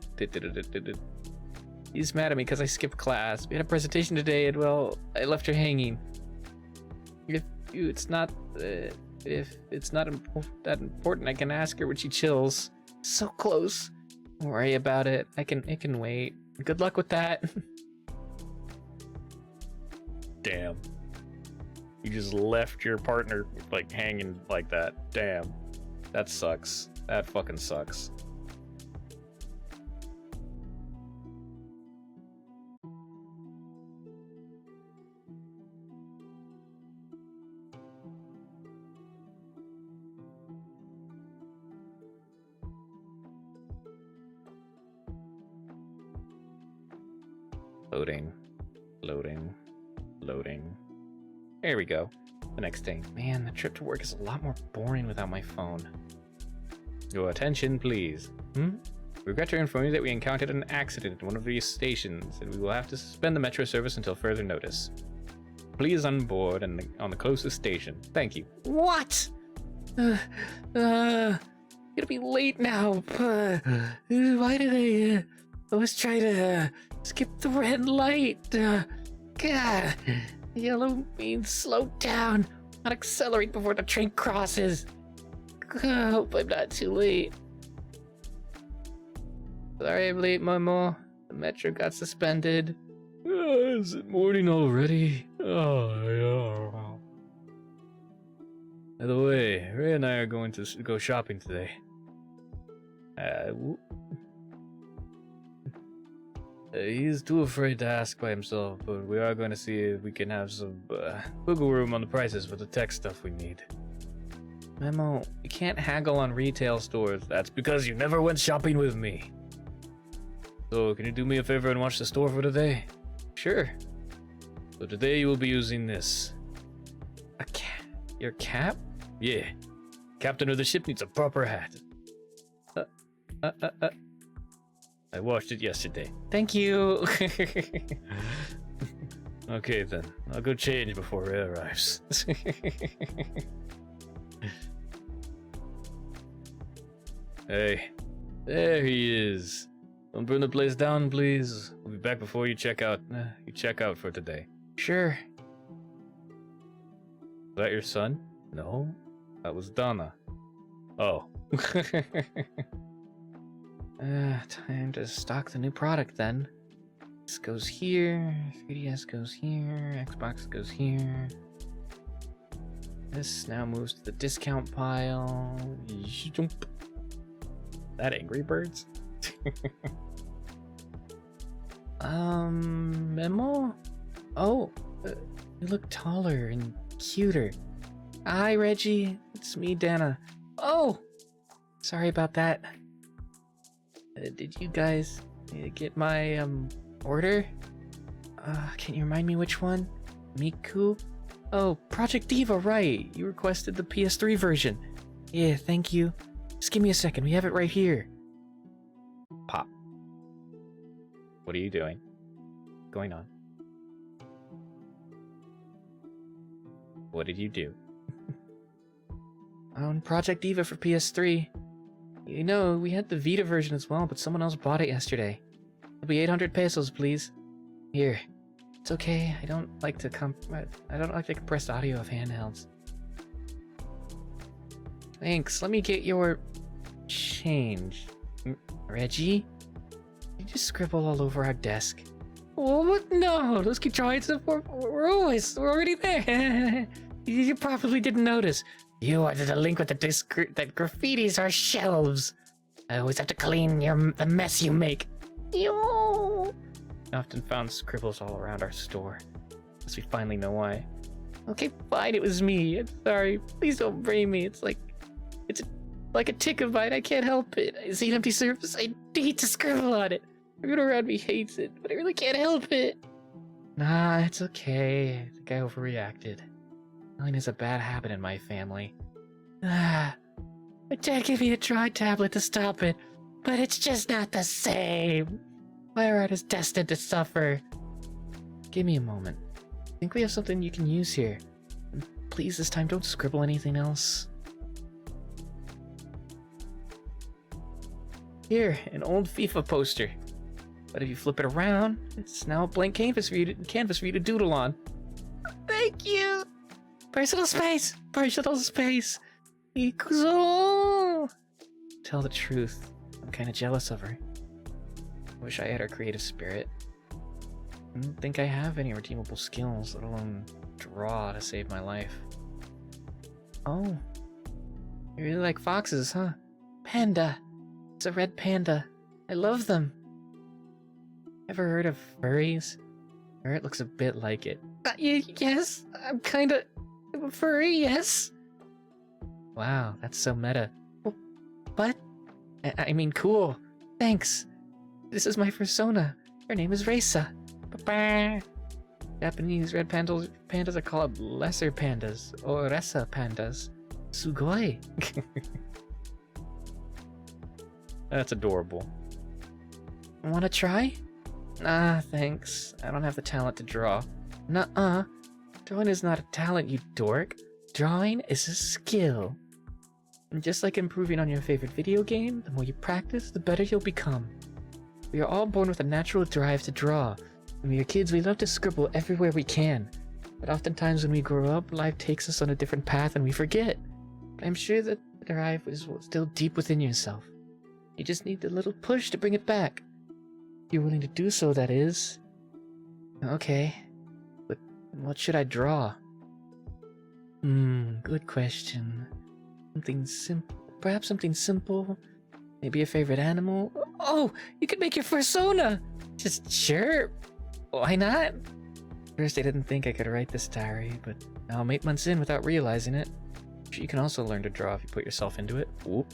He's mad at me because I skipped class. We had a presentation today and, well, I left her hanging. If it's not that important, I can ask her when she chills. So close. Don't worry about it. It can wait. Good luck with that. Damn. You just left your partner, like, hanging like that. Damn. That sucks. That fucking sucks. Loading. There we go. The next thing. Man, the trip to work is a lot more boring without my phone. Your attention, please. We regret to inform you that we encountered an accident in one of these stations, and we will have to suspend the metro service until further notice. Please unboard and on the closest station. Thank you. What? Gonna be late now. Why did I always try to skip the red light? God, yellow means slow down, not accelerate before the train crosses. I hope I'm not too late. Sorry I'm late, Momo. The metro got suspended. Is it morning already? Oh, yeah. By the way, Ray and I are going to go shopping today. He's too afraid to ask by himself, but we are going to see if we can have some wiggle room on the prices for the tech stuff we need. Memo, you can't haggle on retail stores. That's because you never went shopping with me. So, can you do me a favor and watch the store for today? Sure. So today you will be using this. A cap? Your cap? Yeah. Captain of the ship needs a proper hat. I washed it yesterday. Thank you. Okay then, I'll go change before Ray arrives. Hey, there he is. Don't burn the place down, please. We'll be back before you check out. You check out for today. Sure. Is that your son? No, that was Donna. Oh. Time to stock the new product then. This goes here, 3DS goes here, Xbox goes here. This now moves to the discount pile. That Angry Birds? Memo? Oh, you look taller and cuter. Hi, Reggie. It's me, Dana. Oh! Sorry about that. Did you guys get my, order? Can you remind me which one? Miku? Oh, Project Diva, right. You requested the PS3 version. Yeah, thank you. Just give me a second. We have it right here. Pop. What are you doing? What's going on? What did you do? On Project Diva for PS3. You know, we had the Vita version as well, but someone else bought it yesterday. It'll be 800 pesos, please. Here. It's okay. I don't like to compress audio of handhelds. Thanks. Let me get your change. Reggie? You just scribble all over our desk. What? No, those keep drawing stuff. We're already there. You probably didn't notice. You are the delinquent that graffitis our shelves. I always have to clean the mess you make. Yo. I often found scribbles all around our store. Guess we finally know why. Okay, fine, it was me. I'm sorry. Please don't blame me. It's like a tick of mine. I can't help it. I see an empty surface. I need to scribble on it. Everyone around me hates it, but I really can't help it. Nah, it's okay. I think I overreacted. Spelling is a bad habit in my family. My dad gave me a dry tablet to stop it, but it's just not the same. My art is destined to suffer. Give me a moment. I think we have something you can use here. And please, this time don't scribble anything else. Here, an old FIFA poster. But if you flip it around, it's now a blank canvas for you to doodle on. Thank you! Personal space! Personal space! Ikuzo! Tell the truth, I'm kinda jealous of her. Wish I had her creative spirit. I don't think I have any redeemable skills, let alone draw to save my life. Oh. You really like foxes, huh? Panda. It's a red panda. I love them. Ever heard of furries? Or it looks a bit like it. Yes, I'm kinda furry, yes. Wow, that's so meta. What? I mean, cool. Thanks. This is my persona. Her name is Reisa. Ba-ba. Japanese red pandas are called lesser pandas, or Resa pandas. Sugoi. That's adorable. Wanna try? Nah, thanks. I don't have the talent to draw. Nuh-uh. Drawing is not a talent, you dork. Drawing is a skill. And just like improving on your favorite video game, the more you practice, the better you'll become. We are all born with a natural drive to draw. When we are kids, we love to scribble everywhere we can. But oftentimes when we grow up, life takes us on a different path and we forget. But I'm sure that the drive is still deep within yourself. You just need a little push to bring it back. If you're willing to do so, that is. Okay. But what should I draw? Good question. Something simple. Perhaps something simple. Maybe a favorite animal. Oh, you could make your fursona! Just sure. Why not? First, I didn't think I could write this diary, but now I'm 8 months in without realizing it. You can also learn to draw if you put yourself into it. Whoop.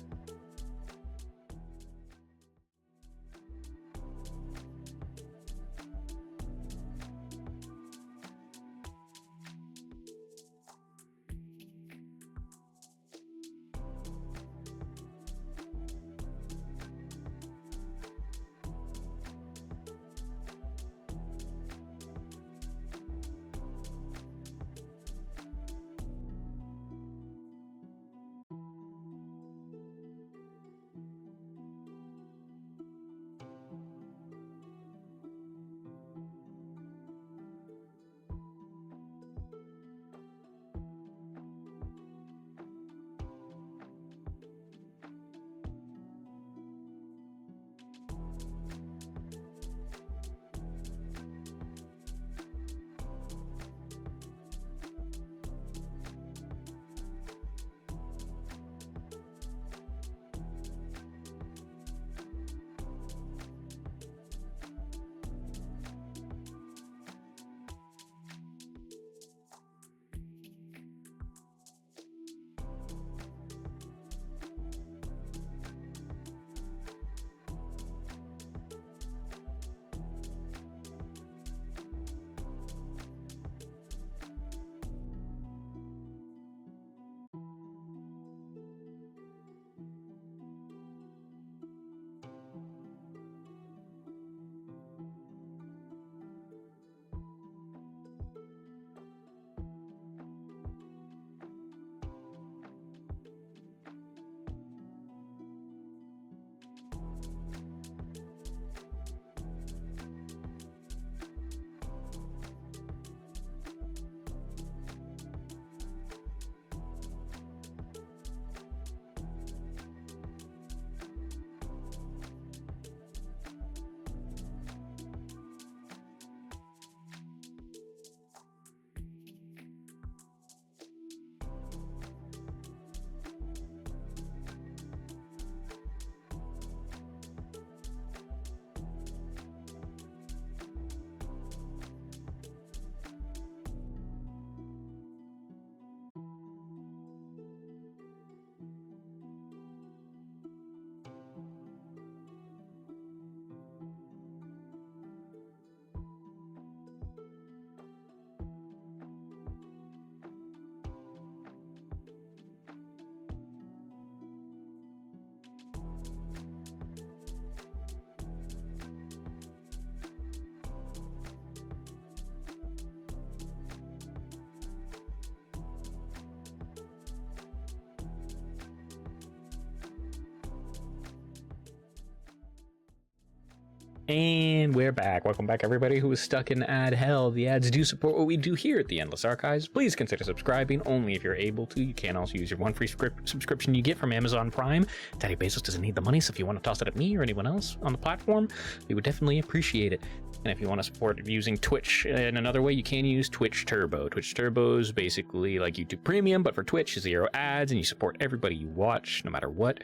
And we're back. Welcome back, everybody who is stuck in ad hell. The ads do support what we do here at the Endless Archives. Please consider subscribing only if you're able to. You can also use your one free subscription you get from Amazon Prime. Daddy Bezos doesn't need the money, so if you want to toss it at me or anyone else on the platform, we would definitely appreciate it. And if you want to support using Twitch in another way, you can use Twitch Turbo. Twitch Turbo is basically like YouTube Premium, but for Twitch, 0 ads, and you support everybody you watch, no matter what.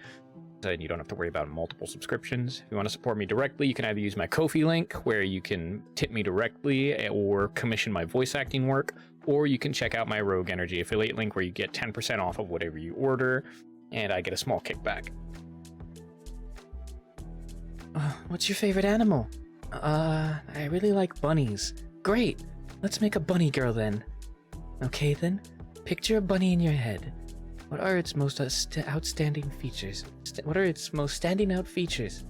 And you don't have to worry about multiple subscriptions. If you want to support me directly, you can either use my Ko-fi link, where you can tip me directly or commission my voice acting work, or you can check out my Rogue Energy affiliate link, where you get 10% off of whatever you order, and I get a small kickback. What's your favorite animal? I really like bunnies. Great! Let's make a bunny girl then. Okay then, picture a bunny in your head. What are its most outstanding features? What are its most standing out features?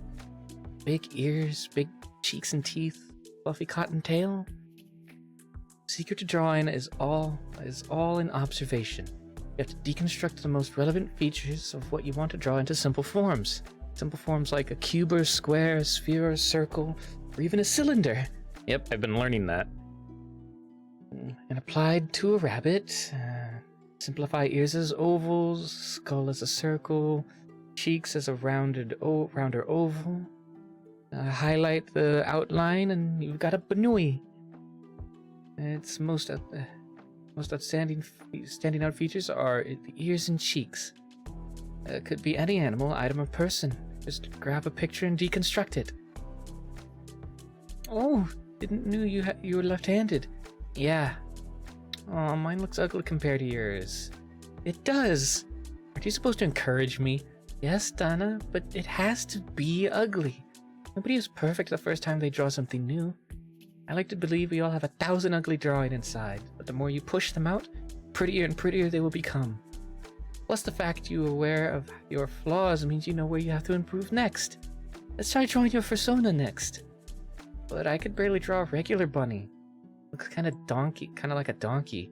big ears, big cheeks and teeth, fluffy cotton tail. Secret to drawing is all in observation. You have to deconstruct the most relevant features of what you want to draw into simple forms. Simple forms like a cube or a square, a sphere or a circle, or even a cylinder. Yep, I've been learning that. And applied to a rabbit. Simplify ears as ovals, skull as a circle, cheeks as a rounder oval. Highlight the outline, and you've got a Banui. Its most outstanding standing out features are the ears and cheeks. Could be any animal, item, or person. Just grab a picture and deconstruct it. Oh, didn't know you were left-handed. Yeah. Oh, mine looks ugly compared to yours. It does. Aren't you supposed to encourage me? Yes, Donna, but it has to be ugly. Nobody is perfect the first time they draw something new. I like to believe we all have 1,000 ugly drawings inside, but the more you push them out, prettier and prettier they will become. Plus, the fact you are aware of your flaws means you know where you have to improve next. Let's try drawing your persona next. But I could barely draw a regular bunny. Looks kind of like a donkey.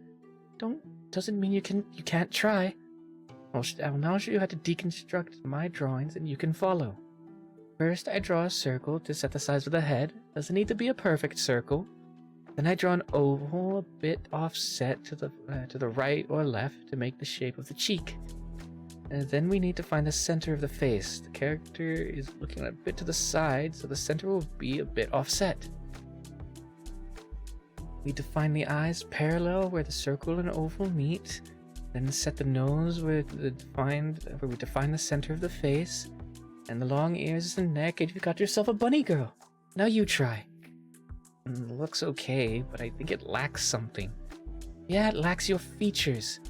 Doesn't mean you can't try. I will now show you how to deconstruct my drawings and you can follow. First, I draw a circle to set the size of the head. Doesn't need to be a perfect circle. Then I draw an oval a bit offset to the right or left to make the shape of the cheek. And then we need to find the center of the face. The character is looking a bit to the side, so the center will be a bit offset. We define the eyes parallel where the circle and oval meet. Then set the nose where we define the center of the face. And the long ears and neck, and you've got yourself a bunny girl. Now you try. Looks okay, but I think it lacks something. Yeah, it lacks your features.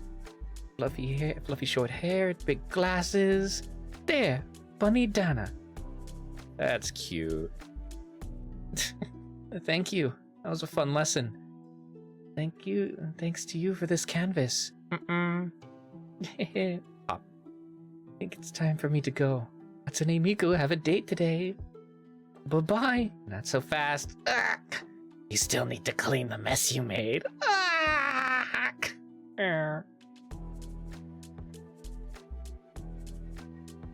Fluffy hair, fluffy short hair, big glasses. There, Bunny Dana. That's cute. Thank you. That was a fun lesson. Thank you, and thanks to you for this canvas. I think it's time for me to go. Hatsune Miku have a date today. Bye-bye. Not so fast. You still need to clean the mess you made.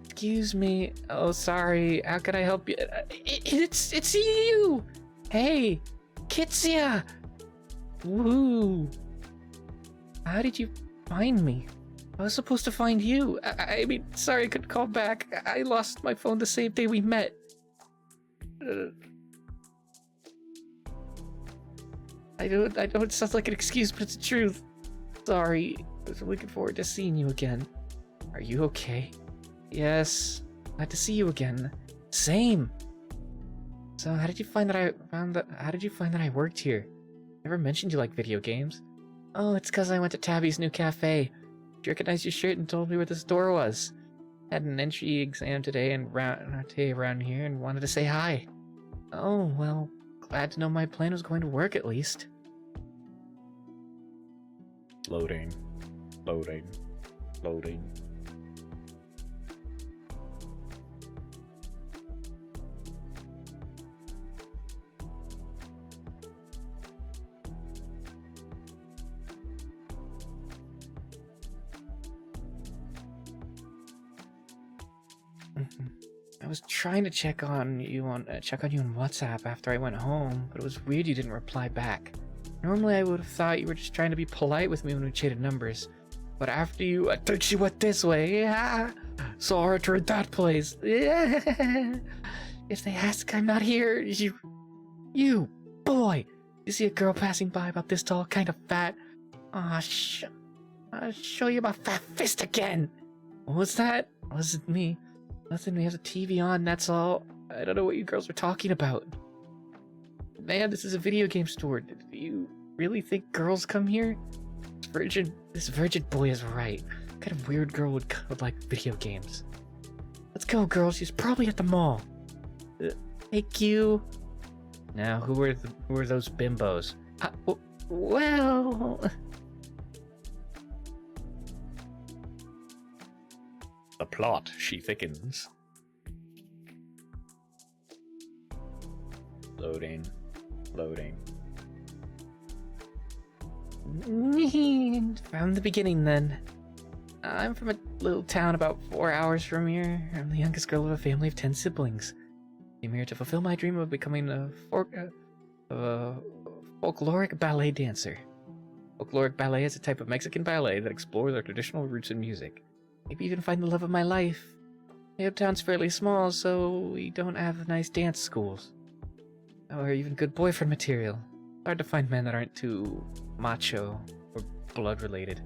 Excuse me. Oh, sorry. How can I help you? It's you. Hey, Kitsia. Woo. How did you find me? I was supposed to find you. I mean, sorry I couldn't call back. I lost my phone the same day we met. I know it sounds like an excuse, but it's the truth. Sorry. I was looking forward to seeing you again. Are you okay? Yes. Glad to see you again. Same. So how did you find that I worked here? Never mentioned you like video games. Oh, it's because I went to Tabby's new cafe. She recognized your shirt and told me where the store was. Had an entry exam today around here and wanted to say hi. Oh, well, glad to know my plan was going to work at least. Loading. I was trying to check on you on WhatsApp after I went home, but it was weird you didn't reply back. Normally I would have thought you were just trying to be polite with me when we traded numbers, but after I thought you went this way. Yeah, so I turned that place. Yeah. If they ask, I'm not here. You boy, you see a girl passing by about this tall, kind of fat? I'll show you my fat fist again. What was that? Wasn't me. Nothing, we have the TV on, that's all. I don't know what you girls are talking about. Man, this is a video game store. Do you really think girls come here? This virgin boy is right. What kind of weird girl would like video games? Let's go, girls. She's probably at the mall. Thank you. Now, who are those bimbos? Well... The plot, she thickens. Loading. Loading. From the beginning, then. I'm from a little town about 4 hours from here. I'm the youngest girl of a family of 10 siblings. Came here to fulfill my dream of becoming a folkloric ballet dancer. Folkloric ballet is a type of Mexican ballet that explores our traditional roots in music. Maybe even find the love of my life. My town's fairly small, so we don't have nice dance schools. Or even good boyfriend material. Hard to find men that aren't too macho or blood-related.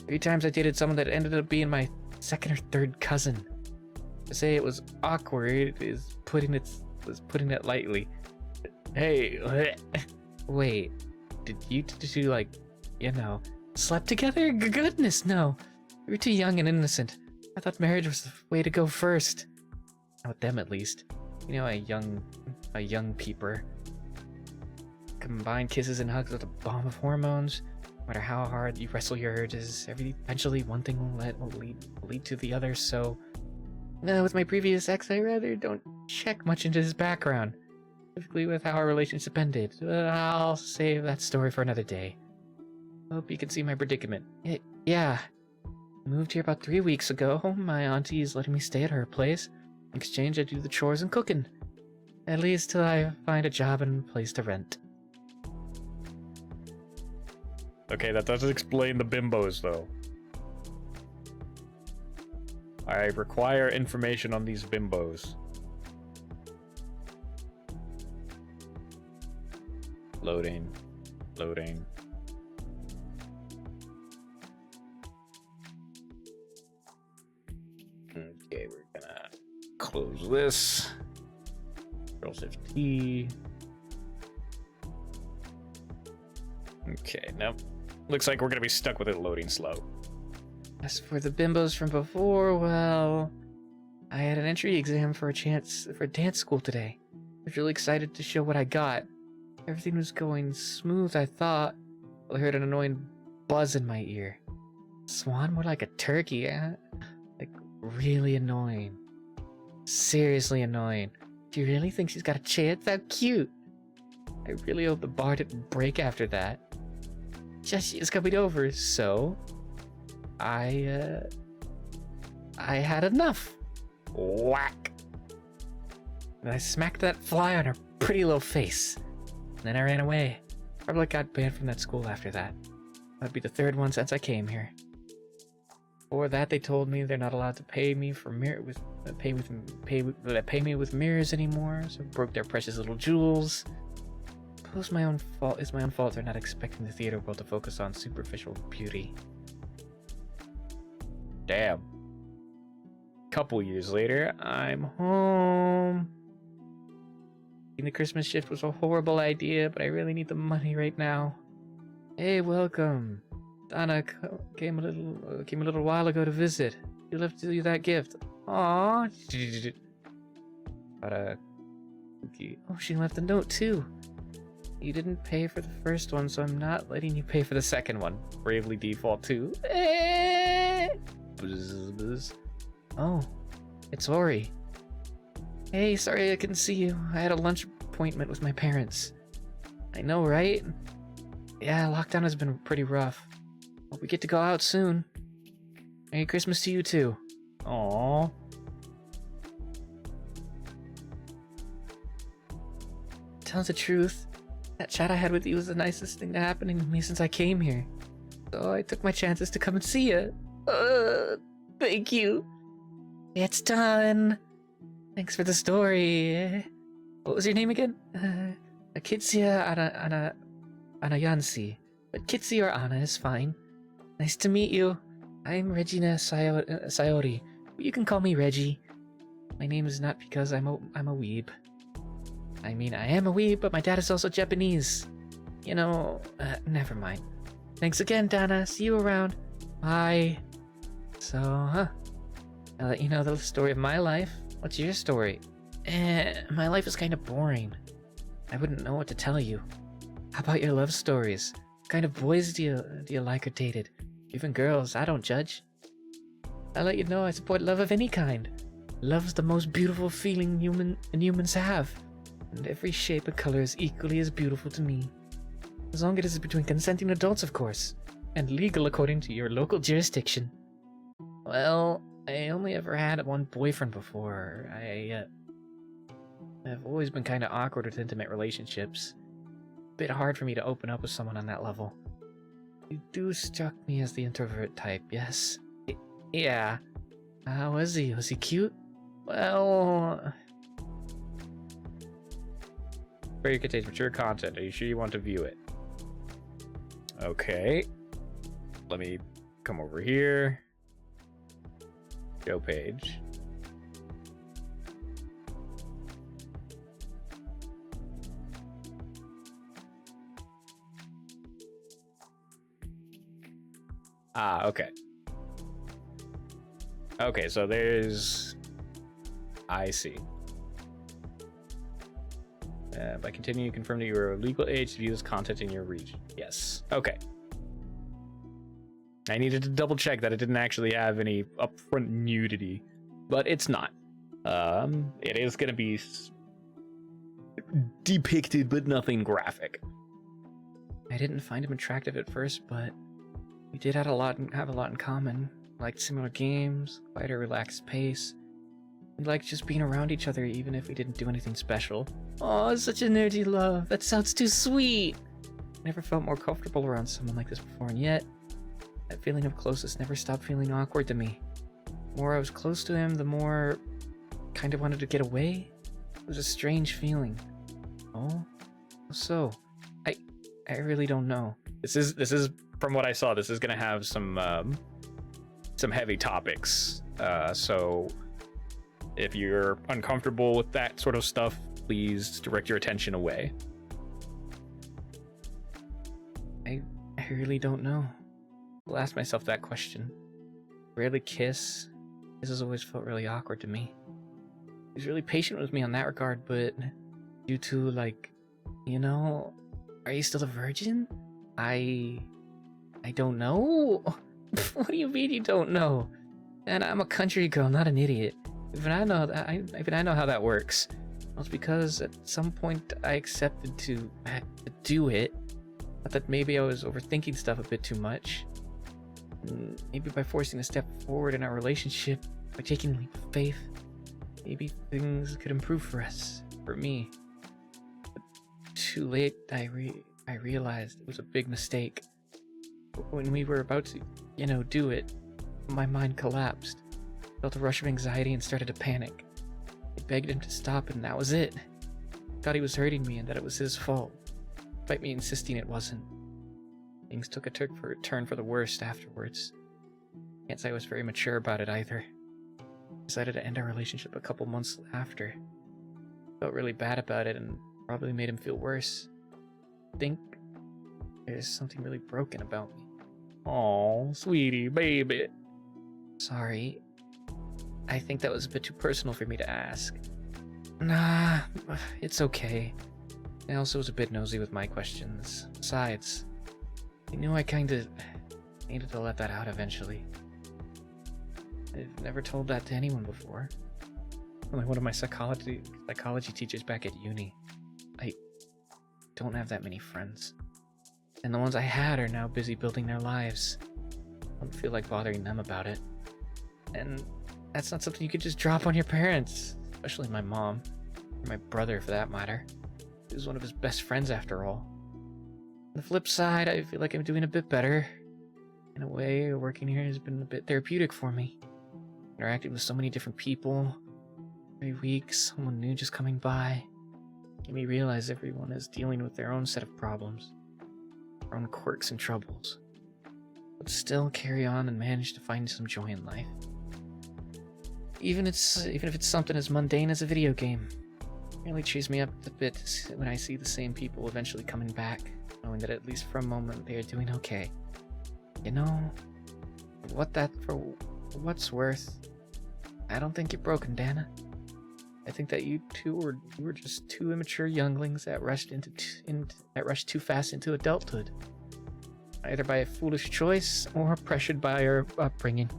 3 times I dated someone that ended up being my second or third cousin. To say it was awkward is putting it lightly. Hey, wait, did you two, like, slept together? Goodness, no. We were too young and innocent. I thought marriage was the way to go first. Not with them, at least. A young peeper. Combined kisses and hugs with a bomb of hormones. No matter how hard you wrestle your urges, eventually one thing will lead to the other, so... No, with my previous ex, I rather don't check much into his background. Specifically with how our relationship ended. I'll save that story for another day. Hope you can see my predicament. Yeah. Moved here about 3 weeks ago. My auntie is letting me stay at her place. In exchange, I do the chores and cooking. At least till I find a job and a place to rent. Okay, that doesn't explain the bimbos, though. I require information on these bimbos. Loading. Loading. Okay, we're gonna close this. Control Shift T. Okay, nope. Looks like we're gonna be stuck with it loading slow. As for the bimbos from before, well, I had an entry exam for a dance school today. I was really excited to show what I got. Everything was going smooth, I thought. I heard an annoying buzz in my ear. Swan? More like a turkey, Like, really annoying. Seriously annoying. Do you really think she's got a chance? How cute! I really hope the bar didn't break after that. Just is coming over, so... I had enough. Whack! And I smacked that fly on her pretty little face. And then I ran away. Probably got banned from that school after that. That'd be the 3rd one since I came here. Before that, they told me they're not allowed to pay me with mirrors anymore, so I broke their precious little jewels. Suppose my own fault they're not expecting the theater world to focus on superficial beauty. Damn. Couple years later, I'm home. The Christmas shift was a horrible idea, but I really need the money right now. Hey, welcome. Donna came a little while ago to visit. She left you that gift. Aww. Got a cookie. Oh, she left a note too. You didn't pay for the first one, so I'm not letting you pay for the second one. Bravely default too. Oh, it's Ori. Hey, sorry I couldn't see you. I had a lunch appointment with my parents. I know, right? Yeah, lockdown has been pretty rough. Hope we get to go out soon. Merry Christmas to you too. Aww. Tell the truth, that chat I had with you was the nicest thing to happen to me since I came here. So I took my chances to come and see you. Thank you. It's done. Thanks for the story. What was your name again? Kitsia Anayansi. But Kitsi or Anna is fine. Nice to meet you. I'm Regina Sayori. You can call me Reggie. My name is not because I'm a weeb. I mean, I am a weeb, but my dad is also Japanese. Never mind. Thanks again, Dana. See you around. Bye. So, I'll let you know the story of my life. What's your story? My life is kind of boring. I wouldn't know what to tell you. How about your love stories? What kind of boys do you like or dated? Even girls, I don't judge. I'll let you know I support love of any kind. Love's the most beautiful feeling humans have. And every shape and color is equally as beautiful to me. As long as it is between consenting adults, of course, and legal according to your local jurisdiction. Well, I only ever had one boyfriend before. I've always been kind of awkward with intimate relationships. Bit hard for me to open up with someone on that level. You do struck me as the introvert type, yes? Yeah. How was he? Was he cute? Well... Very contains mature content. Are you sure you want to view it? Okay. Let me come over here. Show page. Ah, okay. Okay, so there's... I see. By continuing, you confirm that you are of legal age to view this content in your region. Yes. Okay. I needed to double check that it didn't actually have any upfront nudity, but it's not. It is going to be depicted, but nothing graphic. I didn't find him attractive at first, but we did have a lot in common. Liked similar games, quite a relaxed pace. We liked just being around each other even if we didn't do anything special. Oh, such a nerdy love. That sounds too sweet. Never felt more comfortable around someone like this before, and yet that feeling of closeness never stopped feeling awkward to me. The more I was close to him, the more kind of wanted to get away. It was a strange feeling. Oh? So, I really don't know. This is from what I saw, this is gonna have some heavy topics. So if you're uncomfortable with that sort of stuff, please direct your attention away. I really don't know. I'll ask myself that question. Rarely kiss. Kisses always felt really awkward to me. He's really patient with me on that regard, but due to, like, you know, are you still a virgin? I don't know. What do you mean you don't know? And I'm a country girl, not an idiot. Even I know how that works. Well, it's because at some point I accepted to do it. Thought that maybe I was overthinking stuff a bit too much. And maybe by forcing a step forward in our relationship, by taking a leap of faith, maybe things could improve for us, for me. But too late, I realized it was a big mistake. When we were about to, do it, my mind collapsed. Felt a rush of anxiety and started to panic. I begged him to stop, and that was it. Thought he was hurting me and that it was his fault, despite me insisting it wasn't. Things took a turn for the worst afterwards. Can't say I was very mature about it either. Decided to end our relationship a couple months after. Felt really bad about it and probably made him feel worse. Think there's something really broken about me. Oh, sweetie, baby. Sorry. I think that was a bit too personal for me to ask. Nah, it's okay. I also was a bit nosy with my questions. Besides, I knew I kinda needed to let that out eventually. I've never told that to anyone before. Only one of my psychology teachers back at uni. I don't have that many friends. And the ones I had are now busy building their lives. I don't feel like bothering them about it. And that's not something you could just drop on your parents, especially my mom, or my brother for that matter. He was one of his best friends after all. On the flip side, I feel like I'm doing a bit better. In a way, working here has been a bit therapeutic for me. Interacting with so many different people. Every week, someone new just coming by. Made me realize everyone is dealing with their own set of problems. Their own quirks and troubles. But still carry on and manage to find some joy in life. Even if it's something as mundane as a video game. It really cheers me up a bit when I see the same people eventually coming back, knowing that at least for a moment they are doing okay. You know, for what's worth, I don't think you're broken, Dana. I think that you were just two immature younglings that rushed too fast into adulthood, either by a foolish choice or pressured by your upbringing.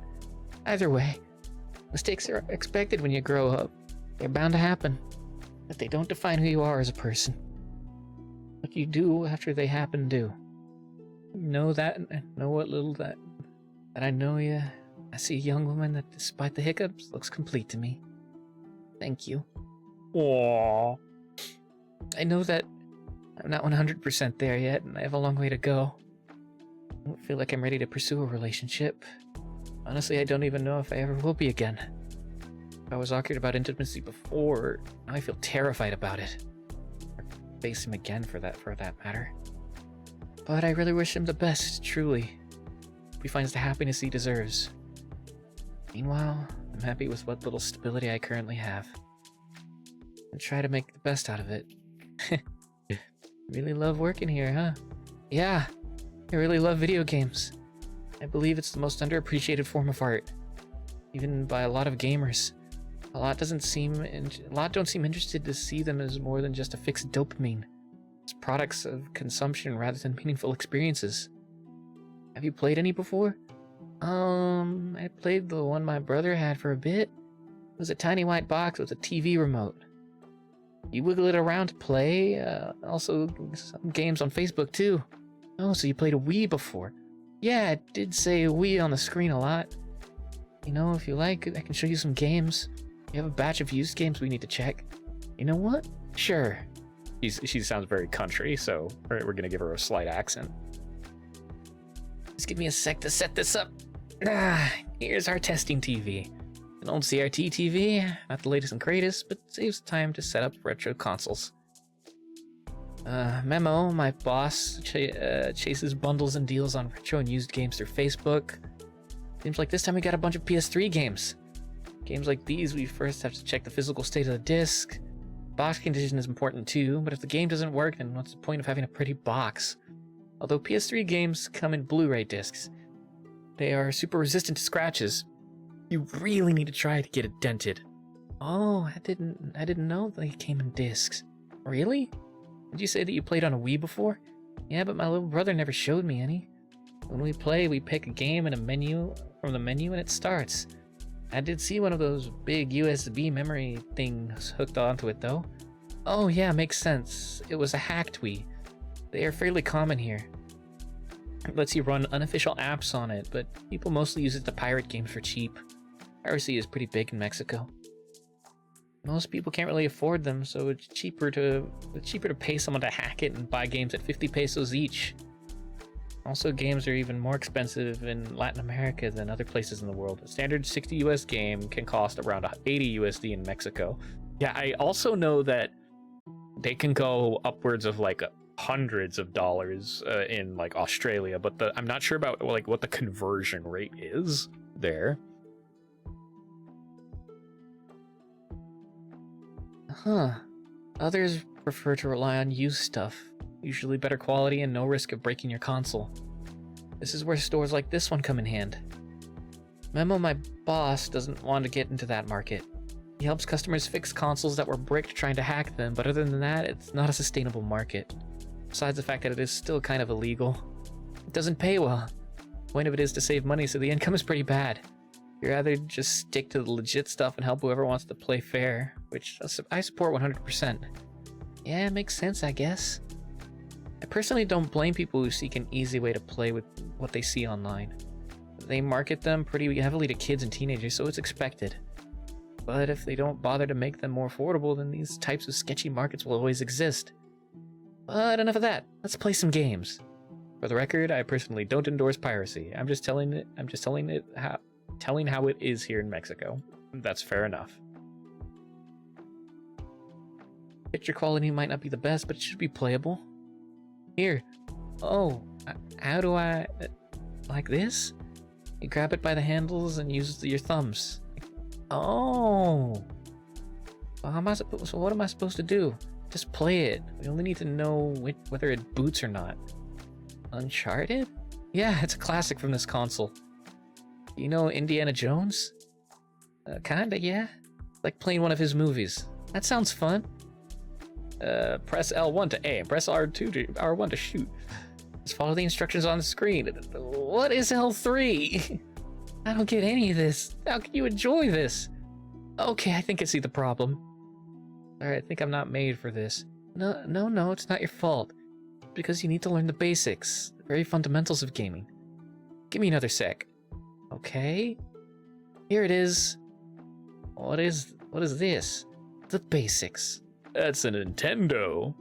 Either way, mistakes are expected when you grow up. They're bound to happen. but they don't define who you are as a person. What you do after they happen do. Know that, and know what little that I know you. I see a young woman that, despite the hiccups, looks complete to me. Thank you. Aww. I know that I'm not 100% there yet, and I have a long way to go. I don't feel like I'm ready to pursue a relationship. Honestly, I don't even know if I ever will be again. If I was awkward about intimacy before, now I feel terrified about it. Or face him again for that matter. But I really wish him the best, truly. Hope he finds the happiness he deserves. Meanwhile, I'm happy with what little stability I currently have. And try to make the best out of it. Really love working here, huh? Yeah, I really love video games. I believe it's the most underappreciated form of art, even by a lot of gamers. A lot don't seem interested to see them as more than just a fixed dopamine. It's products of consumption rather than meaningful experiences. Have you played any before? I played the one my brother had for a bit. It was a tiny white box with a TV remote. You wiggle it around to play. Also, some games on Facebook too. Oh, so you played a Wii before? Yeah, it did say Wii on the screen a lot. You know, if you like, I can show you some games. You have a batch of used games we need to check. You know what? Sure. She sounds very country, so we're gonna give her a slight accent. Just give me a sec to set this up. Here's our testing TV. An old CRT TV, not the latest and greatest, but saves time to set up retro consoles. Memo, my boss chases bundles and deals on retro and used games through Facebook. Seems like this time we got a bunch of PS3 games. Games like these, we first have to check the physical state of the disc. Box condition is important too, but if the game doesn't work, then what's the point of having a pretty box? Although PS3 games come in Blu-ray discs, they are super resistant to scratches. You really need to try to get it dented. Oh, I didn't know they came in discs. Really? Did you say that you played on a Wii before? Yeah, but my little brother never showed me any. When we play, we pick a game and a menu from the menu and it starts. I did see one of those big USB memory things hooked onto it though. Oh yeah, makes sense. It was a hacked Wii. They are fairly common here. It lets you run unofficial apps on it, but people mostly use it to pirate games for cheap. Piracy is pretty big in Mexico. Most people can't really afford them, so it's cheaper to pay someone to hack it and buy games at 50 pesos each. Also, games are even more expensive in Latin America than other places in the world. A standard 60 US game can cost around 80 USD in Mexico. Yeah, I also know that they can go upwards of like hundreds of dollars in like Australia, but I'm not sure about like what the conversion rate is there. Huh. Others prefer to rely on used stuff, usually better quality and no risk of breaking your console. This is where stores like this one come in hand. Memo, my boss, doesn't want to get into that market. He helps customers fix consoles that were bricked trying to hack them, but other than that, it's not a sustainable market. Besides the fact that it is still kind of illegal. It doesn't pay well. The point of it is to save money, so the income is pretty bad. You'd rather just stick to the legit stuff and help whoever wants to play fair, which I support 100%. Yeah, it makes sense, I guess. I personally don't blame people who seek an easy way to play with what they see online. They market them pretty heavily to kids and teenagers, so it's expected. But if they don't bother to make them more affordable, then these types of sketchy markets will always exist. But enough of that. Let's play some games. For the record, I personally don't endorse piracy. I'm just telling how it is here in Mexico. That's fair enough. Picture quality might not be the best, but it should be playable. Here. Oh, how do I... like this? You grab it by the handles and use your thumbs. Oh! Well, so what am I supposed to do? Just play it. We only need to know whether it boots or not. Uncharted? Yeah, it's a classic from this console. You know Indiana Jones? Kinda, yeah. Like playing one of his movies. That sounds fun. Press L1 to aim. Press R1 to shoot. Just follow the instructions on the screen. What is L3? I don't get any of this. How can you enjoy this? Okay, I think I see the problem. Sorry, I think I'm not made for this. No, it's not your fault. Because you need to learn the basics, the very fundamentals of gaming. Give me another sec. Okay. Here it is. What is this? The basics. That's a Nintendo.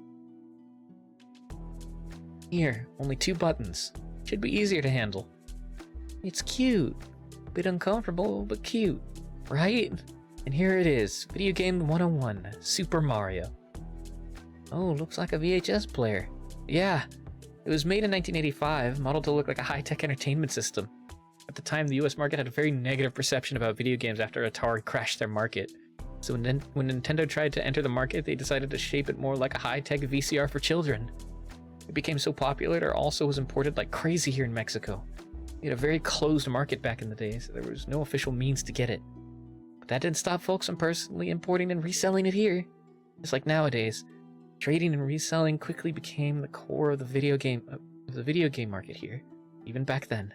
Here, only 2 buttons. Should be easier to handle. It's cute. Bit uncomfortable, but cute. Right? And here it is. Video game 101. Super Mario. Oh, looks like a VHS player. Yeah. It was made in 1985, modeled to look like a high-tech entertainment system. At the time, the US market had a very negative perception about video games after Atari crashed their market. So when Nintendo tried to enter the market, they decided to shape it more like a high-tech VCR for children. It became so popular, it also was imported like crazy here in Mexico. We had a very closed market back in the day, so there was no official means to get it. But that didn't stop folks from personally importing and reselling it here. Just like nowadays, trading and reselling quickly became the core of the video game market here, even back then.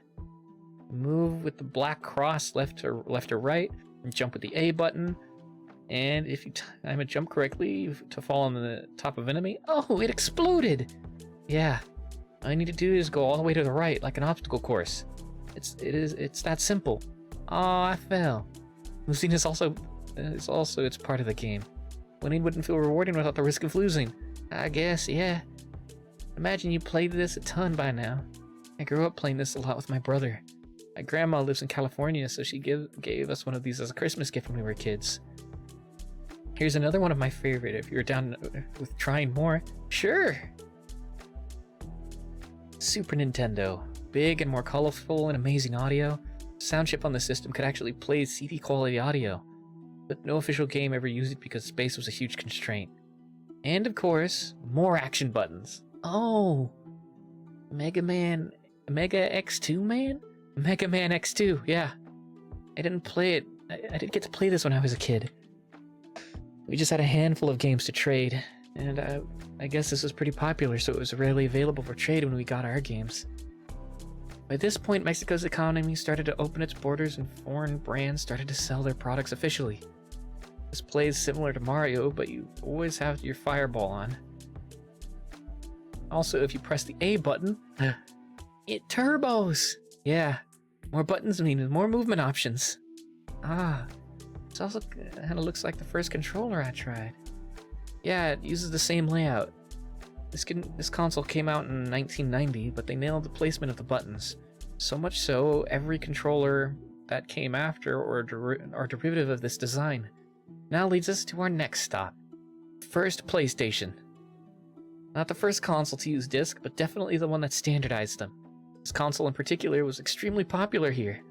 Move with the black cross left or right, and jump with the A button. And if you time a jump correctly to fall on the top of an enemy, oh, it exploded! Yeah, all I need to do is go all the way to the right, like an obstacle course. It's that simple. Oh, I fell. Losing is also it's part of the game. Winning wouldn't feel rewarding without the risk of losing. I guess, yeah. Imagine you played this a ton by now. I grew up playing this a lot with my brother. My grandma lives in California, so she gave us one of these as a Christmas gift when we were kids. Here's another one of my favorite, if you're down with trying more. Sure! Super Nintendo. Big and more colorful and amazing audio. Sound chip on the system could actually play CD quality audio, but no official game ever used it because space was a huge constraint. And of course, more action buttons. Oh! Mega X2 Man? Mega Man X2, yeah. I didn't play it. I didn't get to play this when I was a kid. We just had a handful of games to trade, and I guess this was pretty popular, so it was readily available for trade when we got our games. By this point, Mexico's economy started to open its borders and foreign brands started to sell their products officially. This plays similar to Mario, but you always have your fireball on. Also, if you press the A button, it turbos! Yeah, more buttons mean more movement options. Ah, this also kind of looks like the first controller I tried. Yeah, it uses the same layout. This console came out in 1990, but they nailed the placement of the buttons. So much so, every controller that came after or derivative of this design. Now leads us to our next stop. First PlayStation. Not the first console to use disc, but definitely the one that standardized them. This console in particular was extremely popular here.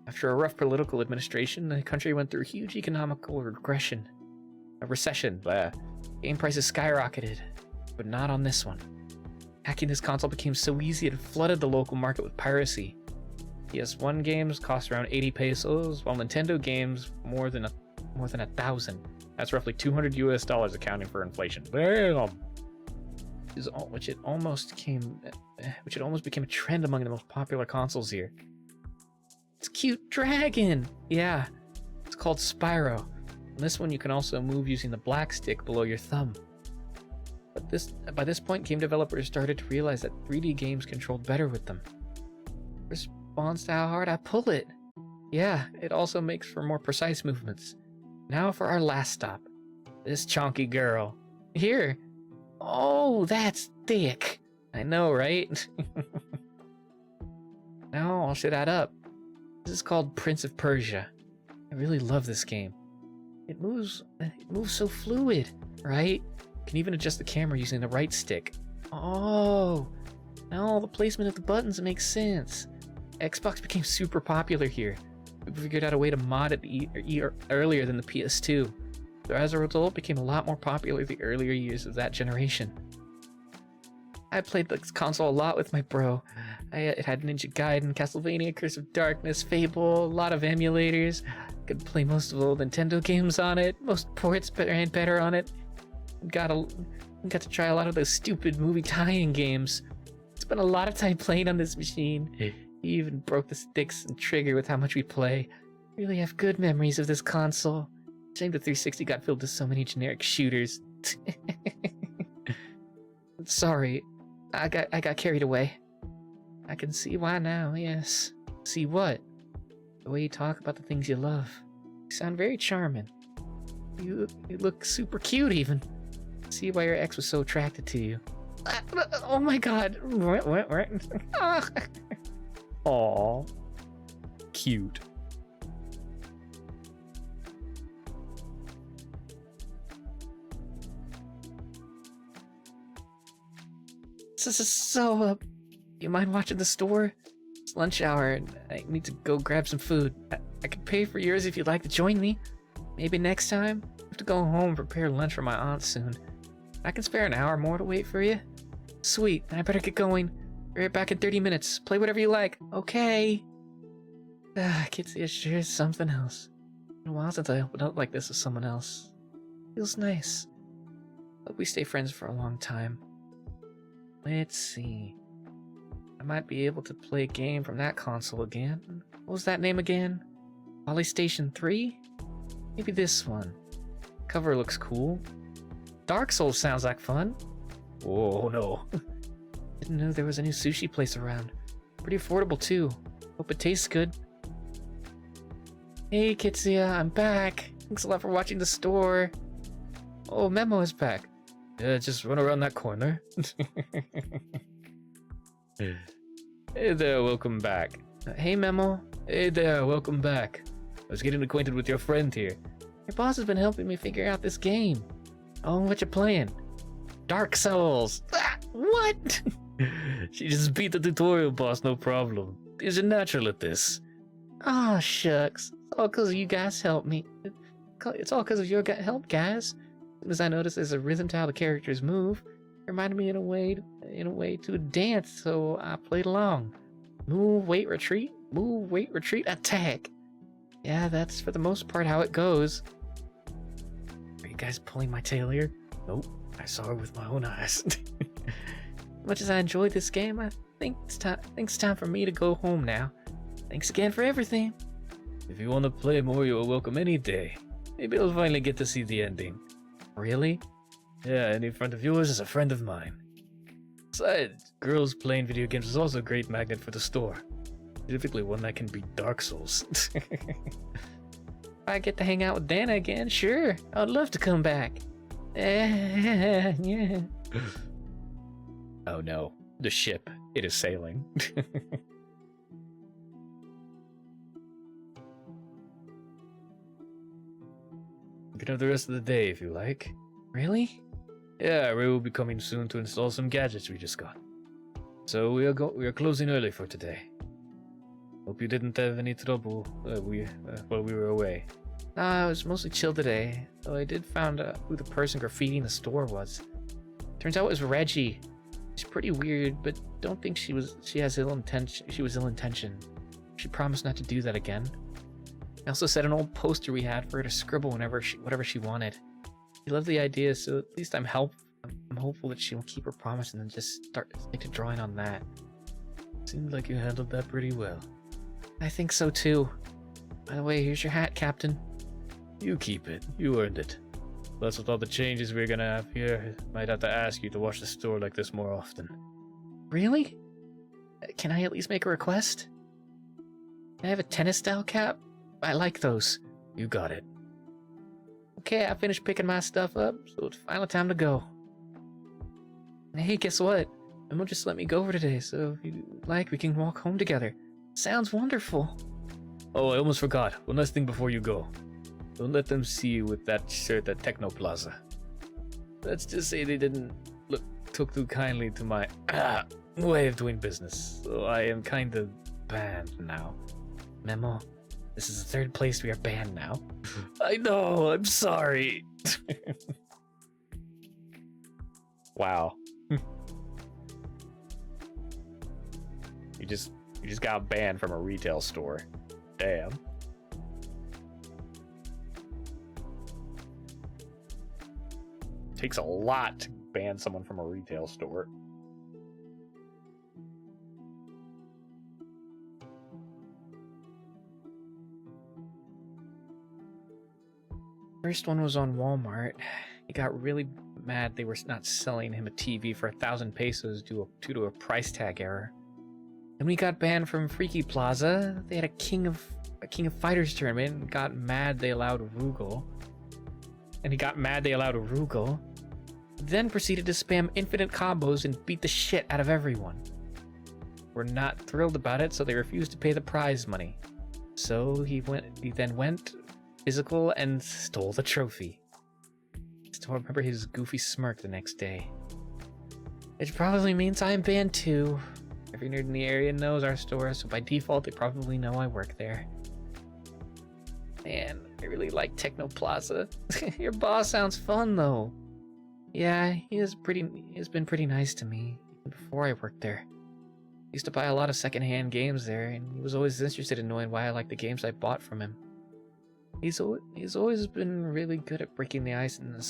After a rough political administration, the country went through huge economical recession. Game prices skyrocketed, but not on this one. Hacking this console became so easy it flooded the local market with piracy. PS1 games cost around 80 pesos, while Nintendo games more than 1,000. That's roughly $200 US accounting for inflation. Which it almost became a trend among the most popular consoles here. It's cute dragon! Yeah, it's called Spyro. On this one you can also move using the black stick below your thumb. But by this point, game developers started to realize that 3D games controlled better with them. Responds to how hard I pull it. Yeah, it also makes for more precise movements. Now for our last stop. This chonky girl. Here. Oh, that's thick. I know, right? Now I'll shut that up. This is called Prince of Persia. I really love this game. It moves so fluid, right? You can even adjust the camera using the right stick. Oh, now all the placement of the buttons makes sense. Xbox became super popular here. We figured out a way to mod it earlier than the PS2. So as a result, it became a lot more popular the earlier years of that generation. I played this console a lot with my bro. It had Ninja Gaiden, Castlevania, Curse of Darkness, Fable, a lot of emulators. Could play most of the old Nintendo games on it. Most ports ran better on it. Got to try a lot of those stupid movie tie-in games. Spent a lot of time playing on this machine. He even broke the sticks and trigger with how much we play. Really have good memories of this console. Shame the 360 got filled with so many generic shooters. Sorry, I got carried away. I can see why now, yes. See what? The way you talk about the things you love. You sound very charming. You look super cute even. See why your ex was so attracted to you. Oh my god. Aww. Cute. So, you mind watching the store? It's lunch hour and I need to go grab some food. I can pay for yours if you'd like to join me. Maybe next time? I have to go home and prepare lunch for my aunt soon. I can spare an hour more to wait for you. Sweet, I better get going. Be right back in 30 minutes. Play whatever you like. Okay. Kids, it sure is something else. Been a while since I opened up like this with someone else. Feels nice. Hope we stay friends for a long time. Let's see. I might be able to play a game from that console again. What was that name again? Polystation 3? Maybe this one. Cover looks cool. Dark Souls sounds like fun. Oh no. Didn't know there was a new sushi place around. Pretty affordable too. Hope it tastes good. Hey Kitsuya, I'm back. Thanks a lot for watching the store. Oh, Memo is back. Yeah, just run around that corner. Hey there, welcome back. Hey Memo. Hey there, welcome back. I was getting acquainted with your friend here. Your boss has been helping me figure out this game. Oh, what you playing? Dark Souls. What? She just beat the tutorial boss, no problem. She's a natural at this. Aw, shucks. It's all because you guys helped me. It's all because of your help, guys. As soon as I noticed there's a rhythm to how the characters move, it reminded me in a way to a dance, so I played along. Move, wait, retreat. Move, wait, retreat, attack. Yeah, that's for the most part how it goes. Are you guys pulling my tail here? Nope, I saw her with my own eyes. Much as I enjoyed this game, I think it's time for me to go home now. Thanks again for everything. If you want to play more, you're welcome any day. Maybe I'll finally get to see the ending. Really? Yeah, any friend of yours is a friend of mine. Besides, girls playing video games is also a great magnet for the store. Specifically one that can beat Dark Souls. If I get to hang out with Dana again, sure. I'd love to come back. Yeah. Oh no, the ship. It is sailing. You can have the rest of the day if you like. Really? Yeah, Ray will be coming soon to install some gadgets we just got. So we are closing early for today. Hope you didn't have any trouble while we were away. Nah, it was mostly chill today. Though I did find out who the person graffitiing the store was. Turns out it was Reggie. She's pretty weird, but don't think she was ill intentioned. She promised not to do that again. I also set an old poster we had for her to scribble whatever she wanted. She loved the idea, so at least I'm hopeful that she will keep her promise and then just stick to drawing on that. Seemed like you handled that pretty well. I think so too. By the way, here's your hat, Captain. You keep it. You earned it. Plus, with all the changes we're gonna have here, I might have to ask you to watch the store like this more often. Really? Can I at least make a request? Can I have a tennis-style cap? I like those. You got it. Okay, I finished picking my stuff up, so it's finally time to go. And hey, guess what? Emma just let me go for today, so if you like, we can walk home together. Sounds wonderful. Oh, I almost forgot. One last thing before you go. Don't let them see you with that shirt at Techno Plaza. Let's just say they didn't took too kindly to my way of doing business, so I am kind of banned now. Memo, this is the third place we are banned now. I know, I'm sorry. Wow. You just got banned from a retail store. Damn. Takes a lot to ban someone from a retail store. First one was on Walmart. He got really mad they were not selling him a TV for 1,000 pesos due to a price tag error. Then we got banned from Freaky Plaza. They had a King of Fighters tournament and got mad they allowed Rugal. Then proceeded to spam infinite combos and beat the shit out of everyone. We're not thrilled about it, so they refused to pay the prize money. So he then went physical and stole the trophy. Still remember his goofy smirk the next day. Which probably means I'm banned too. Every nerd in the area knows our store, so by default they probably know I work there. Man, I really like Techno Plaza. Your boss sounds fun though. Yeah, he has been pretty nice to me even before I worked there. I used to buy a lot of secondhand games there, and he was always interested in knowing why I liked the games I bought from him. He's always been really good at breaking the ice and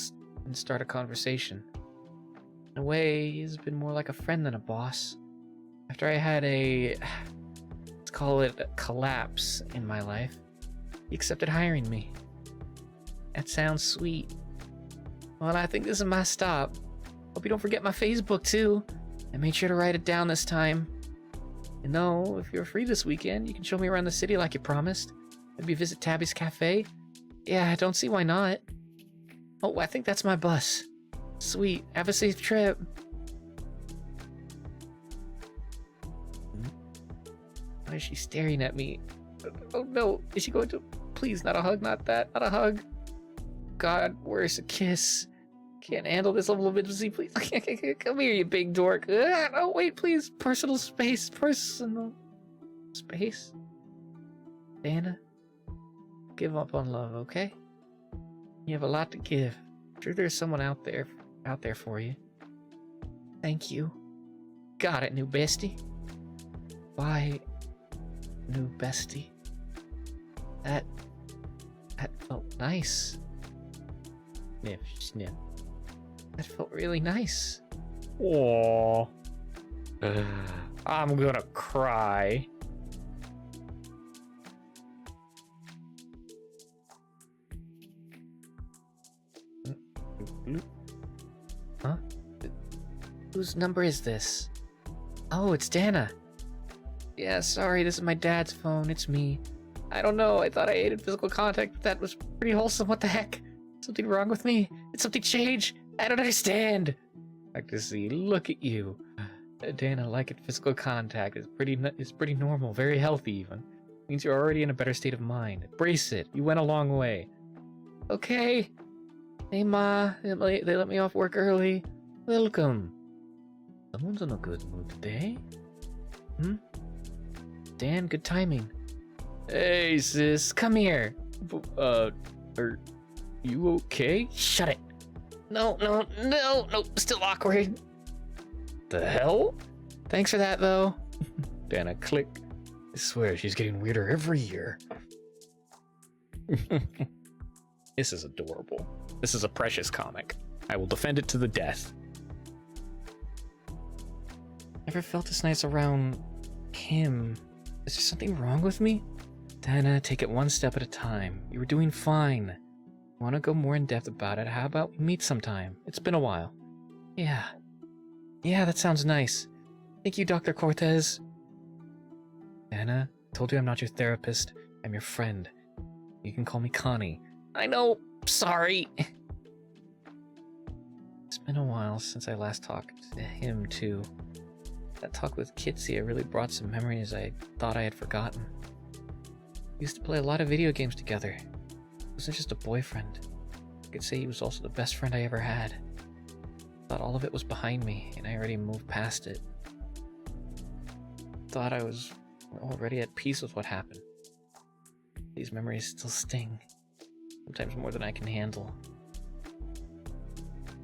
start a conversation. In a way, he's been more like a friend than a boss. After I had let's call it a collapse in my life, he accepted hiring me. That sounds sweet. Well, I think this is my stop. Hope you don't forget my Facebook too. I made sure to write it down this time. You know, if you're free this weekend, you can show me around the city like you promised. Maybe visit Tabby's Cafe? Yeah, I don't see why not. Oh, I think that's my bus. Sweet, have a safe trip. Why is she staring at me? Oh no, is she going to? Please, not a hug, not that, not a hug. God, where's a kiss? Can't handle this level of intimacy, please. Come here, you big dork. Oh, wait, please. Personal space. Dana, give up on love, okay? You have a lot to give. I'm sure there's someone out there for you. Thank you. Got it, new bestie. Why, new bestie? That felt nice. Sniff, sniff. That felt really nice. Aww. I'm gonna cry. Huh? Whose number is this? Oh, it's Dana. Yeah, sorry, this is my dad's phone. It's me. I don't know, I thought I hated physical contact, but that was pretty wholesome. What the heck? Something wrong with me? Did something change? I don't understand. Like to see, look at you. Dana, like it, physical contact is pretty normal, very healthy even. Means you're already in a better state of mind. Embrace it. You went a long way. Okay. Hey Ma, they let me off work early. Welcome. Someone's in a good mood today. Dan, good timing. Hey sis, come here. Are you okay? Shut it. No, still awkward. The hell? Thanks for that though. Dana, click. I swear she's getting weirder every year. This is adorable. This is a precious comic. I will defend it to the death. Never felt this nice around him. Is there something wrong with me? Dana, take it one step at a time. You were doing fine. Want to go more in depth about it? How about we meet sometime? It's been a while. Yeah, that sounds nice. Thank you, Dr. Cortez. Dana, told you I'm not your therapist. I'm your friend. You can call me Connie. I know. Sorry. It's been a while since I last talked to him, too. That talk with Kitsia really brought some memories I thought I had forgotten. We used to play a lot of video games together. He wasn't just a boyfriend. I could say he was also the best friend I ever had. Thought all of it was behind me, and I already moved past it. Thought I was already at peace with what happened. These memories still sting. Sometimes more than I can handle.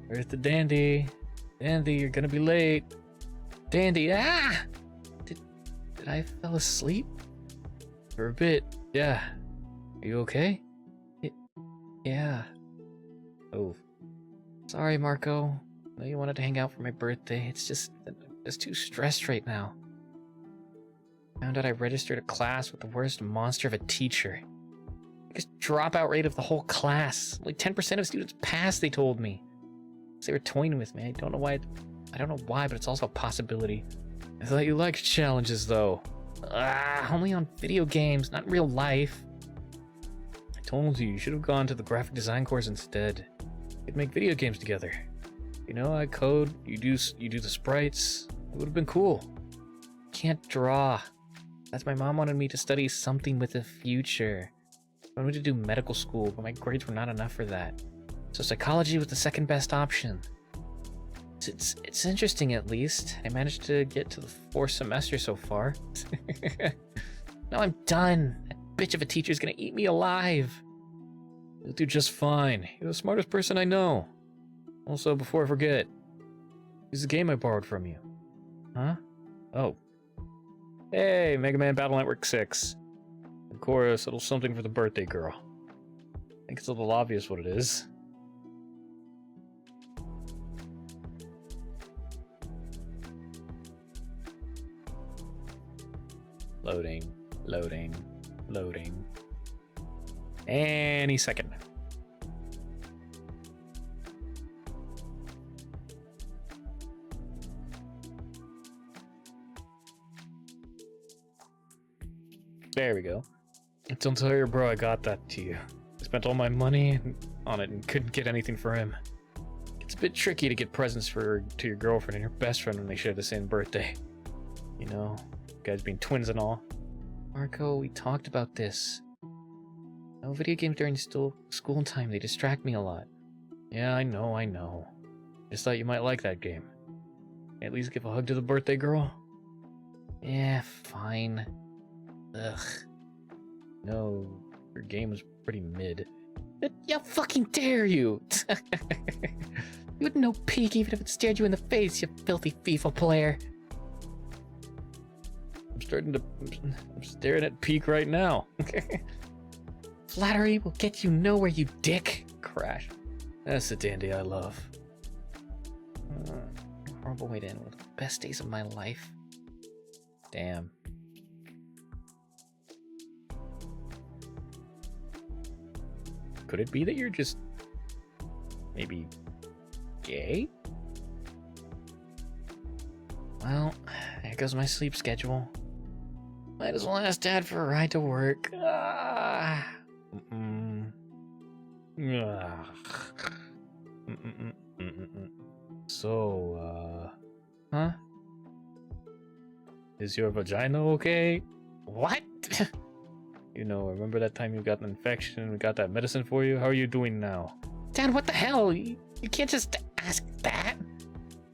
Where's the Dandy? Dandy, you're gonna be late. Dandy, ah! Did I fell asleep? For a bit, yeah. Are you okay? Yeah. Oh. Sorry, Marco. I know you wanted to hang out for my birthday. It's just too stressed right now. Found out I registered a class with the worst monster of a teacher. Biggest dropout rate of the whole class. Like 10% of students pass, they told me. They were toying with me. I don't know why, but it's also a possibility. I thought you liked challenges, though. Only on video games, not in real life. I told you should have gone to the graphic design course instead. We'd make video games together. You know, I code, you do the sprites. It would have been cool. Can't draw. That's my mom wanted me to study something with a future. She wanted me to do medical school, but my grades were not enough for that. So psychology was the second best option. It's interesting, at least. I managed to get to the 4th semester so far. Now I'm done. That bitch of a teacher's gonna eat me alive. You'll do just fine. You're the smartest person I know. Also, before I forget, here's the game I borrowed from you. Huh? Oh. Hey, Mega Man Battle Network 6. Of course, a little something for the birthday girl. I think it's a little obvious what it is. Loading, loading, loading. Any second. There we go. Don't tell your bro I got that to you. I spent all my money on it and couldn't get anything for him. It's a bit tricky to get presents to your girlfriend and your best friend when they share the same birthday. You know, guys being twins and all. Marco, we talked about this. No video games during school time, they distract me a lot. Yeah, I know. Just thought you might like that game. At least give a hug to the birthday girl? Yeah, fine. Ugh. No, your game was pretty mid. Yeah, fucking dare you! You wouldn't know peak even if it stared you in the face, you filthy FIFA player. I'm staring at peak right now. Flattery will get you nowhere, you dick. Crash. That's the dandy I love. Horrible way to end one of the best days of my life. Damn. Could it be that you're just maybe gay? Well, there goes my sleep schedule. Might as well ask Dad for a ride to work. So, Huh? is your vagina okay? What? You know, remember that time you got an infection and we got that medicine for you? How are you doing now? Dad, what the hell? You can't just ask that.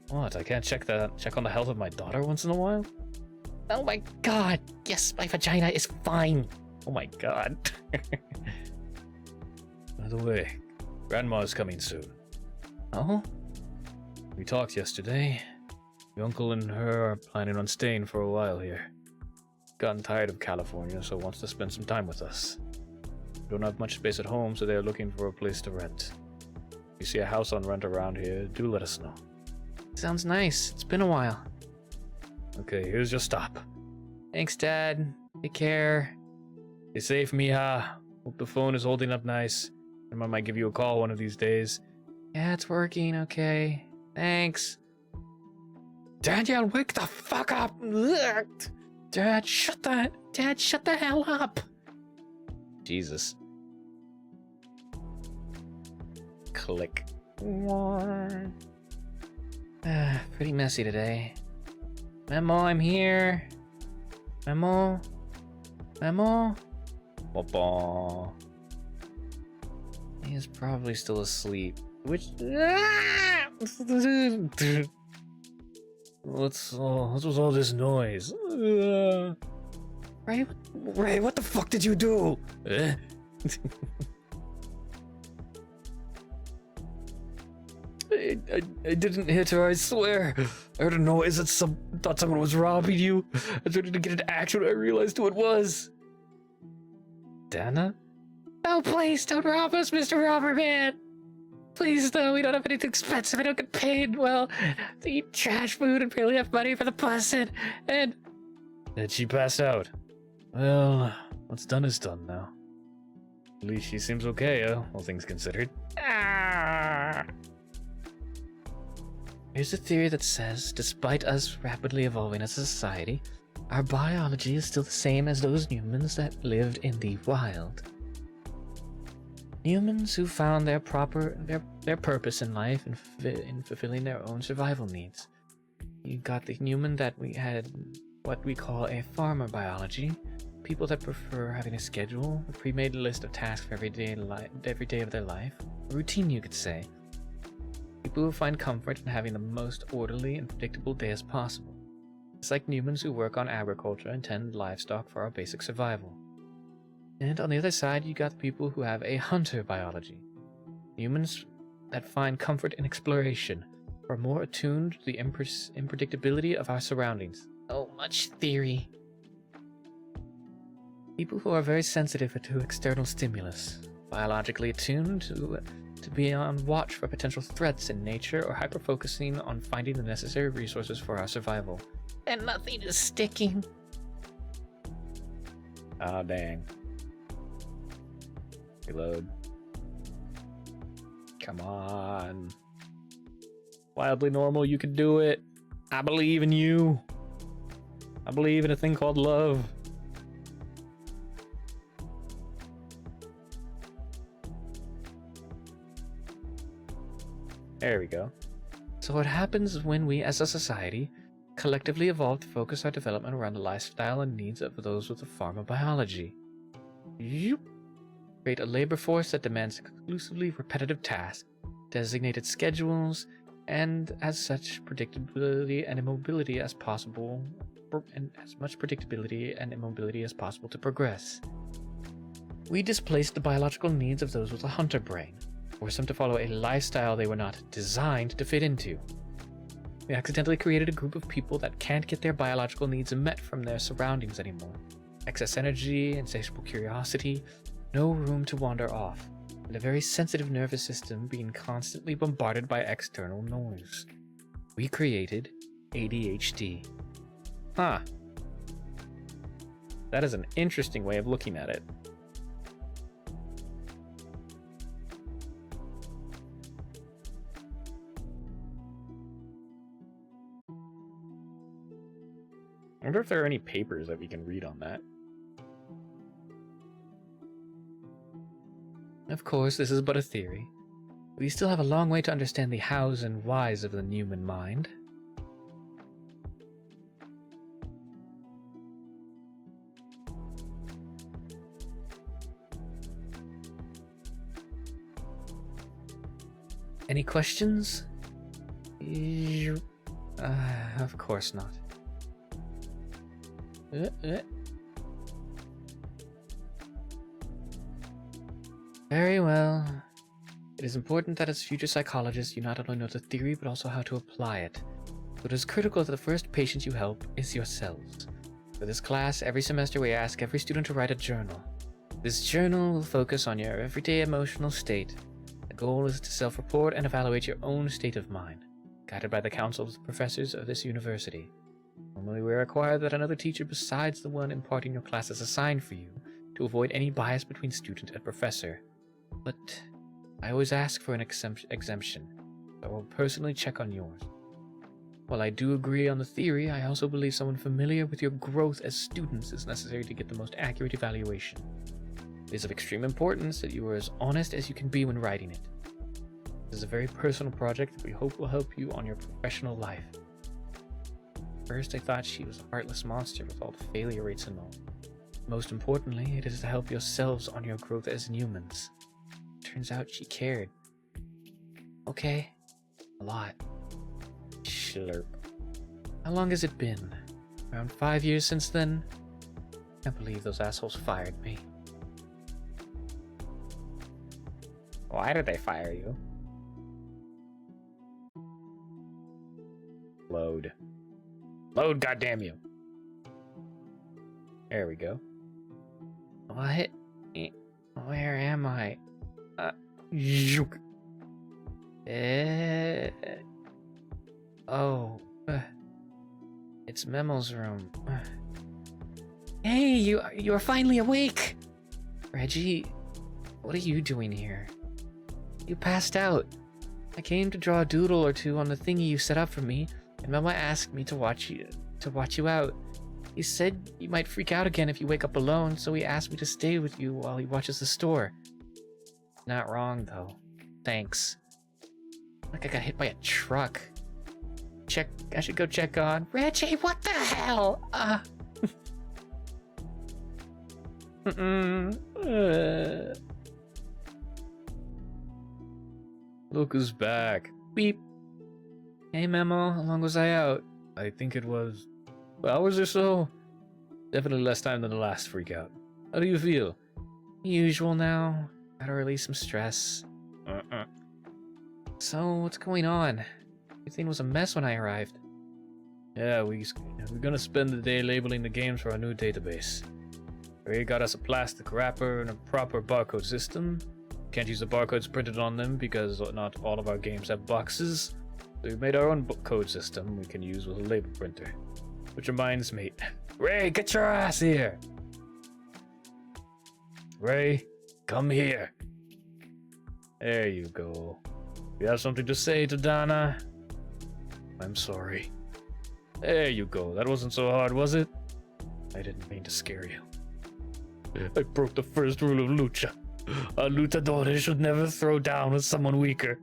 What? I can't check on the health of my daughter once in a while? Oh my god. Yes, my vagina is fine. Oh my god. By the way, Grandma's coming soon. Oh? We talked yesterday. Your uncle and her are planning on staying for a while here. Gotten tired of California, so wants to spend some time with us. Don't have much space at home, so they're looking for a place to rent. If you see a house on rent around here, do let us know. Sounds nice. It's been a while. Okay, here's your stop. Thanks, Dad. Take care. Stay safe, Mija. Hope the phone is holding up nice. I might give you a call one of these days. Yeah, it's working, okay. Thanks. Daniel, wake the fuck up! Ugh. Dad, shut the hell up! Jesus. Click. Pretty messy today. Memo, I'm here. Memo? Ba-ba. He is probably still asleep. Which... What was all this noise? Ray, What the fuck did you do? I didn't hit her, I swear. I heard a noise thought someone was robbing you. I was ready to get into action when I realized who it was. Dana? oh please, don't rob us, Mr. Robberman! Please, though, we don't have anything expensive, I don't get paid well to eat trash food and barely have money for the bus, and... Did she pass out? Well, what's done is done now. At least she seems okay, all things considered. Here's a theory that says, despite us rapidly evolving as a society, our biology is still the same as those humans that lived in the wild. Humans who found their purpose in life in fulfilling their own survival needs. You got the human that we had what we call a farmer biology, people that prefer having a schedule, a pre-made list of tasks for every day of their life, a routine you could say. People who find comfort in having the most orderly and predictable day as possible. It's like humans who work on agriculture and tend livestock for our basic survival. And on the other side, you got the people who have a hunter biology. Humans that find comfort in exploration, are more attuned to the unpredictability of our surroundings. So much theory. People who are very sensitive to external stimulus, biologically attuned to be on watch for potential threats in nature or hyper-focusing on finding the necessary resources for our survival. And nothing is sticking. Ah, dang. Reload. Come on. Wildly normal, you can do it. I believe in you. I believe in a thing called love. There we go. So what happens when we, as a society, collectively evolve to focus our development around the lifestyle and needs of those with a farmer biology? You create a labor force that demands exclusively repetitive tasks, designated schedules, and as such predictability and immobility as possible, and as much predictability and immobility as possible to progress. We displaced the biological needs of those with a hunter brain, forced them to follow a lifestyle they were not designed to fit into. We accidentally created a group of people that can't get their biological needs met from their surroundings anymore. Excess energy, insatiable curiosity, no room to wander off, and a very sensitive nervous system being constantly bombarded by external noise. We created ADHD. Huh. That is an interesting way of looking at it. I wonder if there are any papers that we can read on that. Of course, this is but a theory. We still have a long way to understand the hows and whys of the human mind. Any questions? Of course not. Very well. It is important that as future psychologists you not only know the theory but also how to apply it. So it is critical that the first patient you help is yourselves. For this class, every semester we ask every student to write a journal. This journal will focus on your everyday emotional state. The goal is to self-report and evaluate your own state of mind, guided by the council of the professors of this university. Normally we require that another teacher besides the one imparting your class is assigned for you, to avoid any bias between student and professor. But I always ask for an exemption. I will personally check on yours. While I do agree on the theory, I also believe someone familiar with your growth as students is necessary to get the most accurate evaluation. It is of extreme importance that you are as honest as you can be when writing it. This is a very personal project that we hope will help you on your professional life. First, I thought she was a heartless monster with all the failure rates and all. Most importantly, it is to help yourselves on your growth as humans. Turns out she cared. Okay. A lot. Slurp. How long has it been? Around 5 years since then? Can't believe those assholes fired me. Why did they fire you? Load. Load, goddamn you. There we go. What? Where am I? Zook. Oh. It's Memo's room. Hey, you are finally awake! Reggie, what are you doing here? You passed out. I came to draw a doodle or two on the thingy you set up for me, and Mama asked me to watch you out. He said you might freak out again if you wake up alone, so he asked me to stay with you while he watches the store. Not wrong, though. Thanks. Like I got hit by a truck. I should go check on... Reggie, what the hell? Look who's back. Beep. Hey, Memo, how long was I out? I think it was 2 hours or so. Definitely less time than the last freak out. How do you feel? Usual now. Gotta release some stress. So, what's going on? Everything was a mess when I arrived. Yeah, we're gonna spend the day labeling the games for our new database. Ray got us a plastic wrapper and a proper barcode system. Can't use the barcodes printed on them because not all of our games have boxes. So we made our own code system we can use with a label printer. Which reminds me, Ray, get your ass here! Ray, come here. There you go. You have something to say to Donna? I'm sorry. There you go. That wasn't so hard, was it? I didn't mean to scare you. I broke the first rule of Lucha. A luchador should never throw down with someone weaker.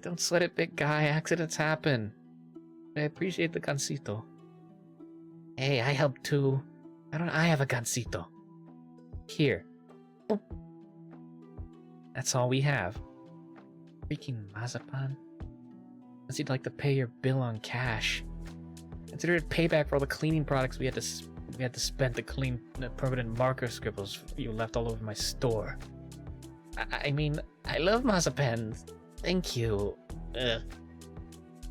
Don't sweat it, big guy. Accidents happen. I appreciate the gansito. Hey, I helped too. Why don't I have a gansito? Here. Oh. That's all we have. Freaking Mazapan. Unless you'd like to pay your bill on cash. Consider it payback for all the cleaning products we had to spend to clean the permanent marker scribbles you left all over my store. I mean, I love Mazapans. Thank you. Ugh.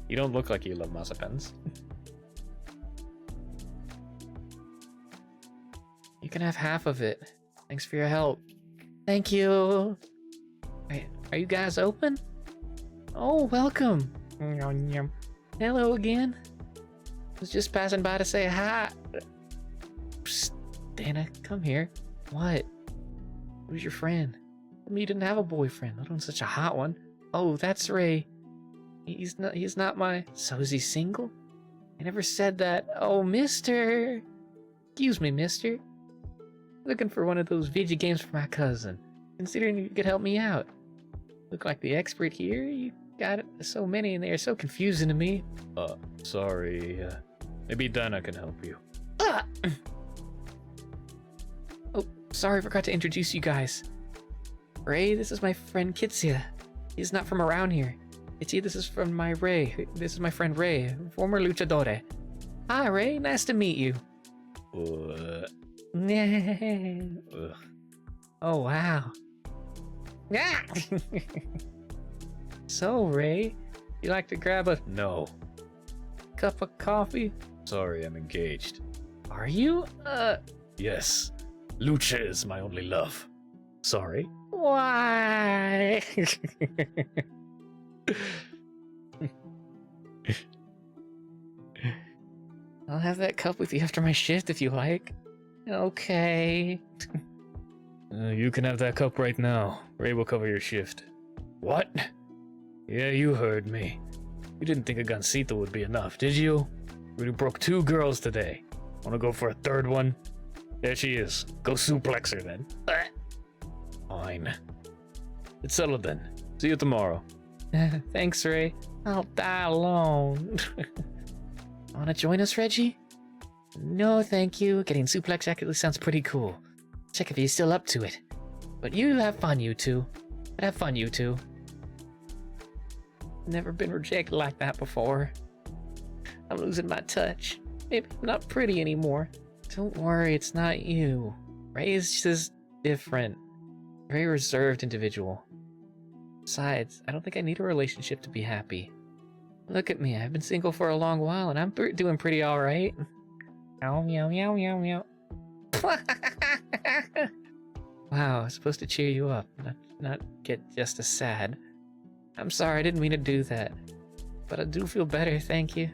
You don't look like you love Mazapans. You can have half of it. Thanks for your help. Thank you. Wait, are you guys open? Oh, welcome. Hello again. I was just passing by to say hi. Psst, Dana, come here. What? Who's your friend? You didn't have a boyfriend. Not on such a hot one. Oh, that's Ray. He's not my... So is he single? I never said that. Oh, mister. Excuse me, mister. Looking for one of those video games for my cousin. Considering you could help me out. Look like the expert here. You got so many and they are so confusing to me. Sorry. Maybe Dana can help you. Oh, sorry, forgot to introduce you guys. Ray, this is my friend Kitsia. He's not from around here. Kitsia, this is from my Ray. This is my friend Ray, former luchadore. Hi, Ray. Nice to meet you. Oh, wow. Yeah. So, Ray, you like to grab a No. cup of coffee? Sorry, I'm engaged. Are you? Yes. Lucha is my only love. Sorry. Why? I'll have that cup with you after my shift if you like. Okay. You can have that cup right now. Ray will cover your shift. What? Yeah, you heard me. You didn't think a gansito would be enough, did you? We broke 2 girls today. Wanna go for a 3rd one? There she is. Go suplex her then. Fine. It's settled then. See you tomorrow. Thanks, Ray. I'll die alone. Wanna join us, Reggie? No, thank you. Getting suplex actually sounds pretty cool. Check if he's still up to it. But you have fun, you two. Have fun, you two. Never been rejected like that before. I'm losing my touch. Maybe I'm not pretty anymore. Don't worry, it's not you. Ray is just different. Very reserved individual. Besides, I don't think I need a relationship to be happy. Look at me, I've been single for a long while and I'm doing pretty alright. Meow, meow, meow, meow, meow. Wow, I was supposed to cheer you up, not get just as sad. I'm sorry, I didn't mean to do that. But I do feel better, thank you.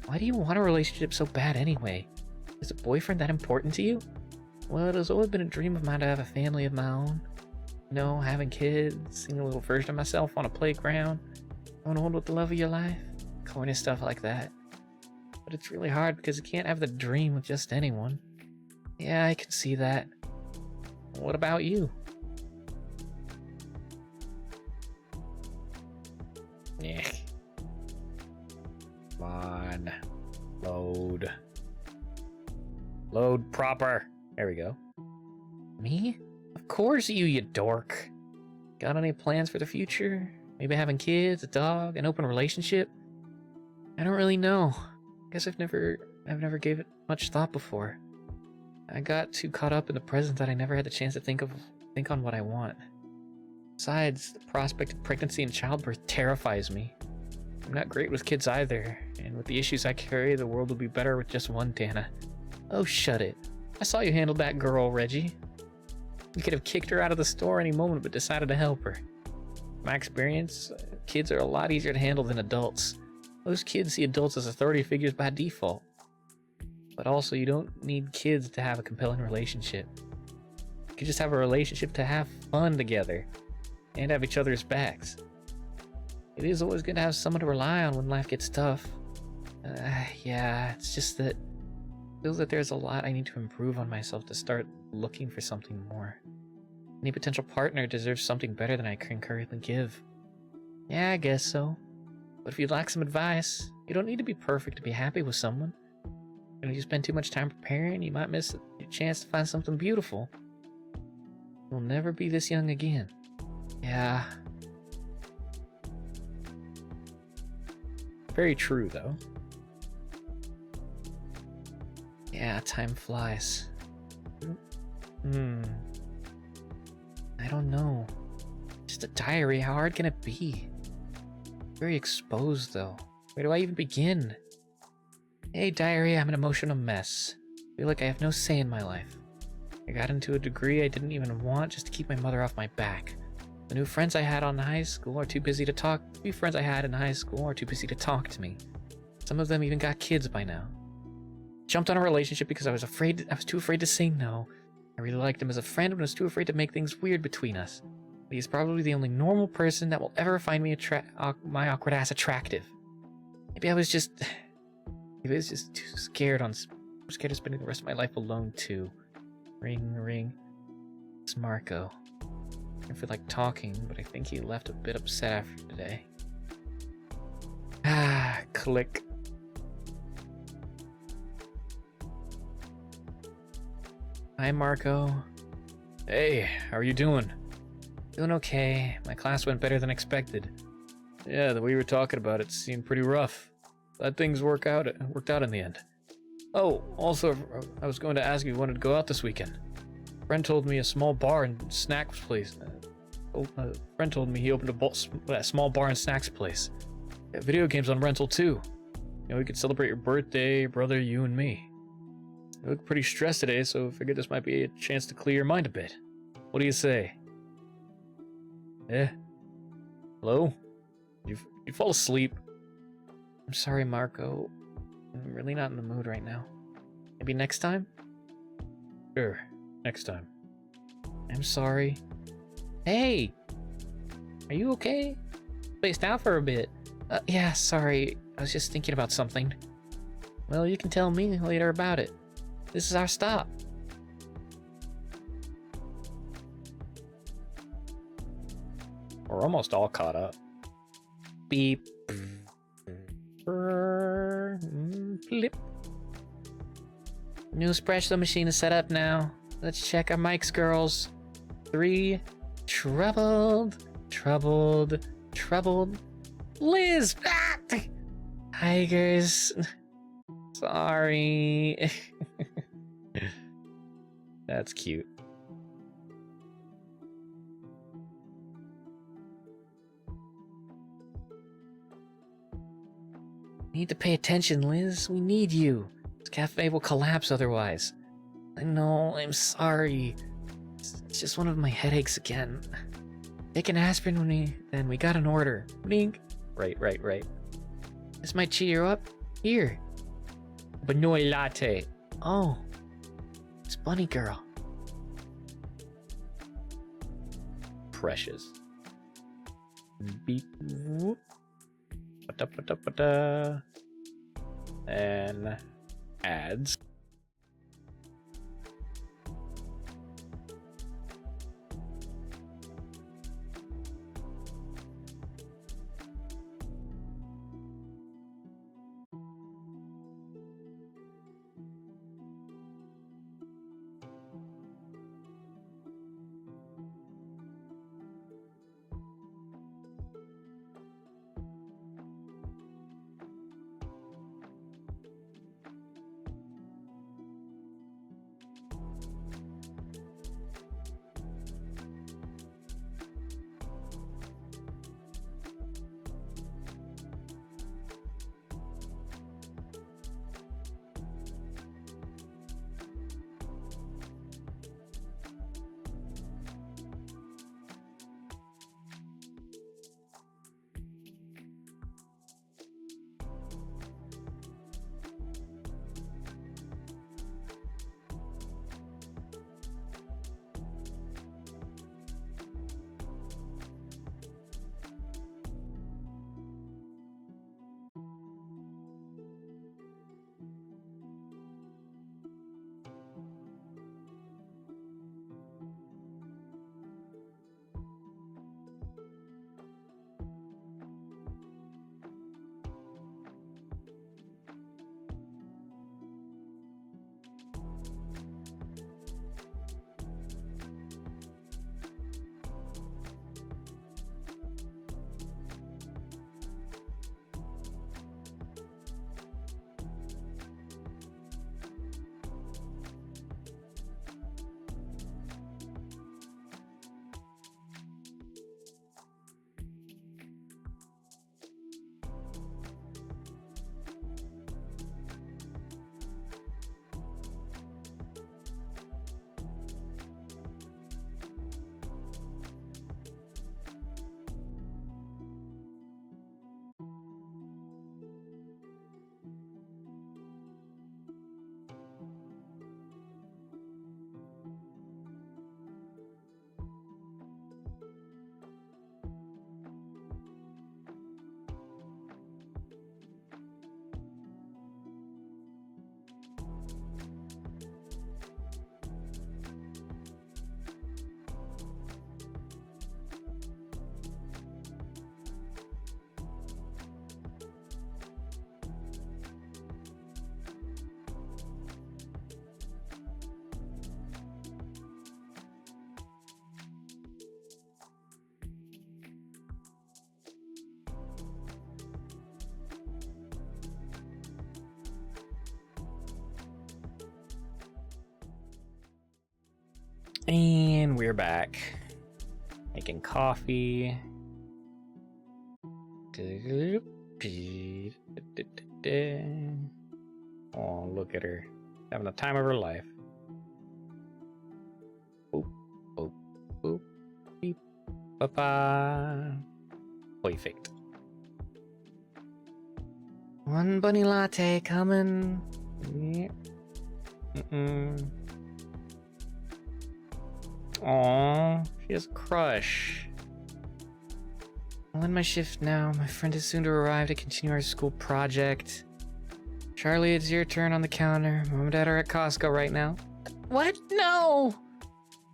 Why do you want a relationship so bad anyway? Is a boyfriend that important to you? Well, it has always been a dream of mine to have a family of my own. You know, having kids, seeing a little version of myself on a playground, going on with the love of your life, corny stuff like that. But it's really hard because you can't have the dream with just anyone. Yeah, I can see that. What about you? Yeah. Come on. Load. Load proper. There we go. Me? Of course you dork. Got any plans for the future? Maybe having kids, a dog, an open relationship? I don't really know. Guess I've never gave it much thought before. I got too caught up in the present that I never had the chance to think on what I want. Besides, the prospect of pregnancy and childbirth terrifies me. I'm not great with kids either, and with the issues I carry, the world will be better with just one Dana. Oh, shut it. I saw you handle that girl, Reggie. You could have kicked her out of the store any moment, but decided to help her. My experience, kids are a lot easier to handle than adults. Most kids see adults as authority figures by default. But also, you don't need kids to have a compelling relationship. You can just have a relationship to have fun together and have each other's backs. It is always good to have someone to rely on when life gets tough. Yeah, it's just that I feel that there's a lot I need to improve on myself to start looking for something more. Any potential partner deserves something better than I can currently give. Yeah, I guess so. But if you'd like some advice, you don't need to be perfect to be happy with someone. And if you spend too much time preparing, you might miss your chance to find something beautiful. You'll never be this young again. Yeah. Very true, though. Yeah, time flies. I don't know. Just a diary, how hard can it be? Very exposed, though. Where do I even begin? Hey, diary, I'm an emotional mess. I feel like I have no say in my life. I got into a degree I didn't even want just to keep my mother off my back. The new friends I had in high school are too busy to talk. The few friends I had in high school are too busy to talk to me. Some of them even got kids by now. Jumped on a relationship because I was too afraid to say no. I really liked him as a friend, but was too afraid to make things weird between us. But he's probably the only normal person that will ever find me my awkward ass attractive. Maybe I was just too scared of spending the rest of my life alone too. Ring, ring. It's Marco. I don't feel like talking, but I think he left a bit upset after today. Click. Hi, Marco. Hey, how are you doing? Doing okay. My class went better than expected. Yeah, the way you were talking about it seemed pretty rough. Glad things worked out in the end. Oh, also, I was going to ask if you wanted to go out this weekend. A friend told me a small bar and snacks place. A friend told me he opened a small bar and snacks place. Yeah, video games on rental too. You know, we could celebrate your birthday, your brother, you and me. You look pretty stressed today, so I figured this might be a chance to clear your mind a bit. What do you say? Hello? You fall asleep? I'm sorry, Marco. I'm really not in the mood right now. Maybe next time? Sure, next time. I'm sorry. Hey! Are you okay? Spaced out for a bit. Yeah, sorry. I was just thinking about something. Well, you can tell me later about it. This is our stop. We're almost all caught up. Beep. Flip. New espresso machine is set up now. Let's check our mics, girls. 3. Troubled. Liz! Ah! Tigers. Sorry. That's cute. Need to pay attention, Liz. We need you. This cafe will collapse otherwise. I know, I'm sorry. It's just one of my headaches again. Take an aspirin when we got an order. Blink. Right. This might cheer you up. Here. Vanilla latte. Oh. It's Bunny Girl. precious. Beep. And ads. And we're back. Making coffee. Oh, look at her. Having the time of her life. Boop, boop, boop, beep, ba-ba. Perfect. One bunny latte coming. Yeah. Aww, she has a crush. I'll end my shift now. My friend is soon to arrive to continue our school project. Charlie, it's your turn on the counter. Mom and Dad are at Costco right now. What? No!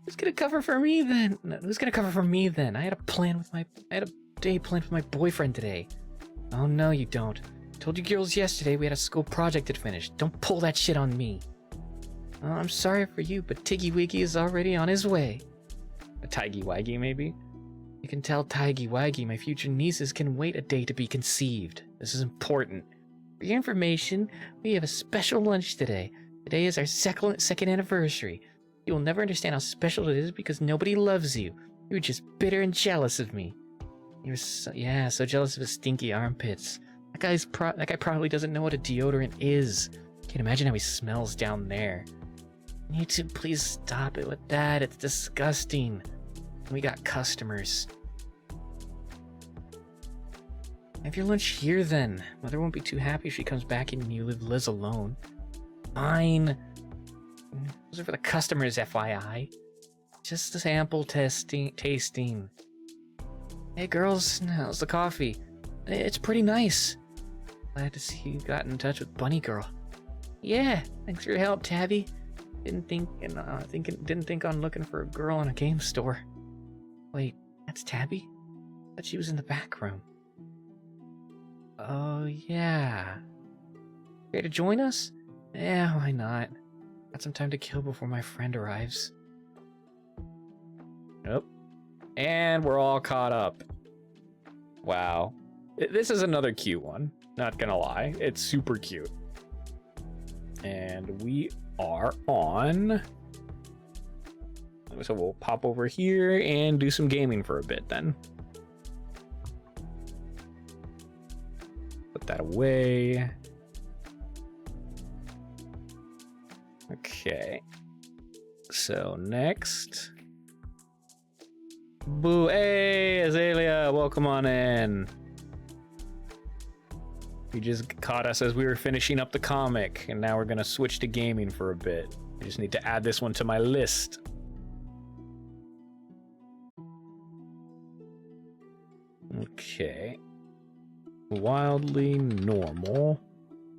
Who's gonna cover for me then? No, who's gonna cover for me then? I had a day planned with my boyfriend today. Oh no, you don't. Told you girls yesterday we had a school project to finish. Don't pull that shit on me. Oh, I'm sorry for you, but Tiggy Wiggy is already on his way. A Tiggy Waggy, maybe? You can tell Tiggy Waggy my future nieces can wait a day to be conceived. This is important. For your information, we have a special lunch today. Today is our second anniversary. You will never understand how special it is because nobody loves you. You're just bitter and jealous of me. You're so jealous of his stinky armpits. That guy probably doesn't know what a deodorant is. Can't imagine how he smells down there. You two, please stop it with that. It's disgusting. We got customers. Have your lunch here then. Mother won't be too happy if she comes back and you leave Liz alone. Fine. Those are for the customers, FYI. just a sample tasting. Hey girls, how's the coffee? It's pretty nice. Glad to see you got in touch with Bunny Girl. Yeah, thanks for your help, Tabby. Didn't think on looking for a girl in a game store. Wait, that's Tabby? I thought she was in the back room. Oh yeah. Care to join us? Yeah, why not? Got some time to kill before my friend arrives. Yep. And we're all caught up. Wow. This is another cute one. Not gonna lie. It's super cute. And we are on. So we'll pop over here and do some gaming for a bit then. Put that away. Okay. So next. Boo, hey, Azalea, welcome on in. You just caught us as we were finishing up the comic, and now we're gonna switch to gaming for a bit. I just need to add this one to my list. Okay. Wildly Normal.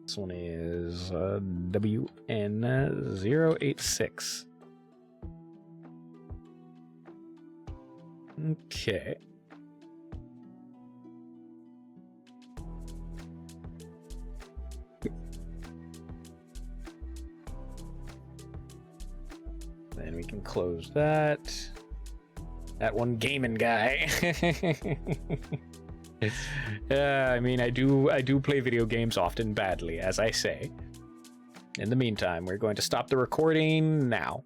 This one is WN086. Okay. Then we can close that. That one gaming guy. I mean, I do play video games often badly, as I say. In the meantime, we're going to stop the recording now.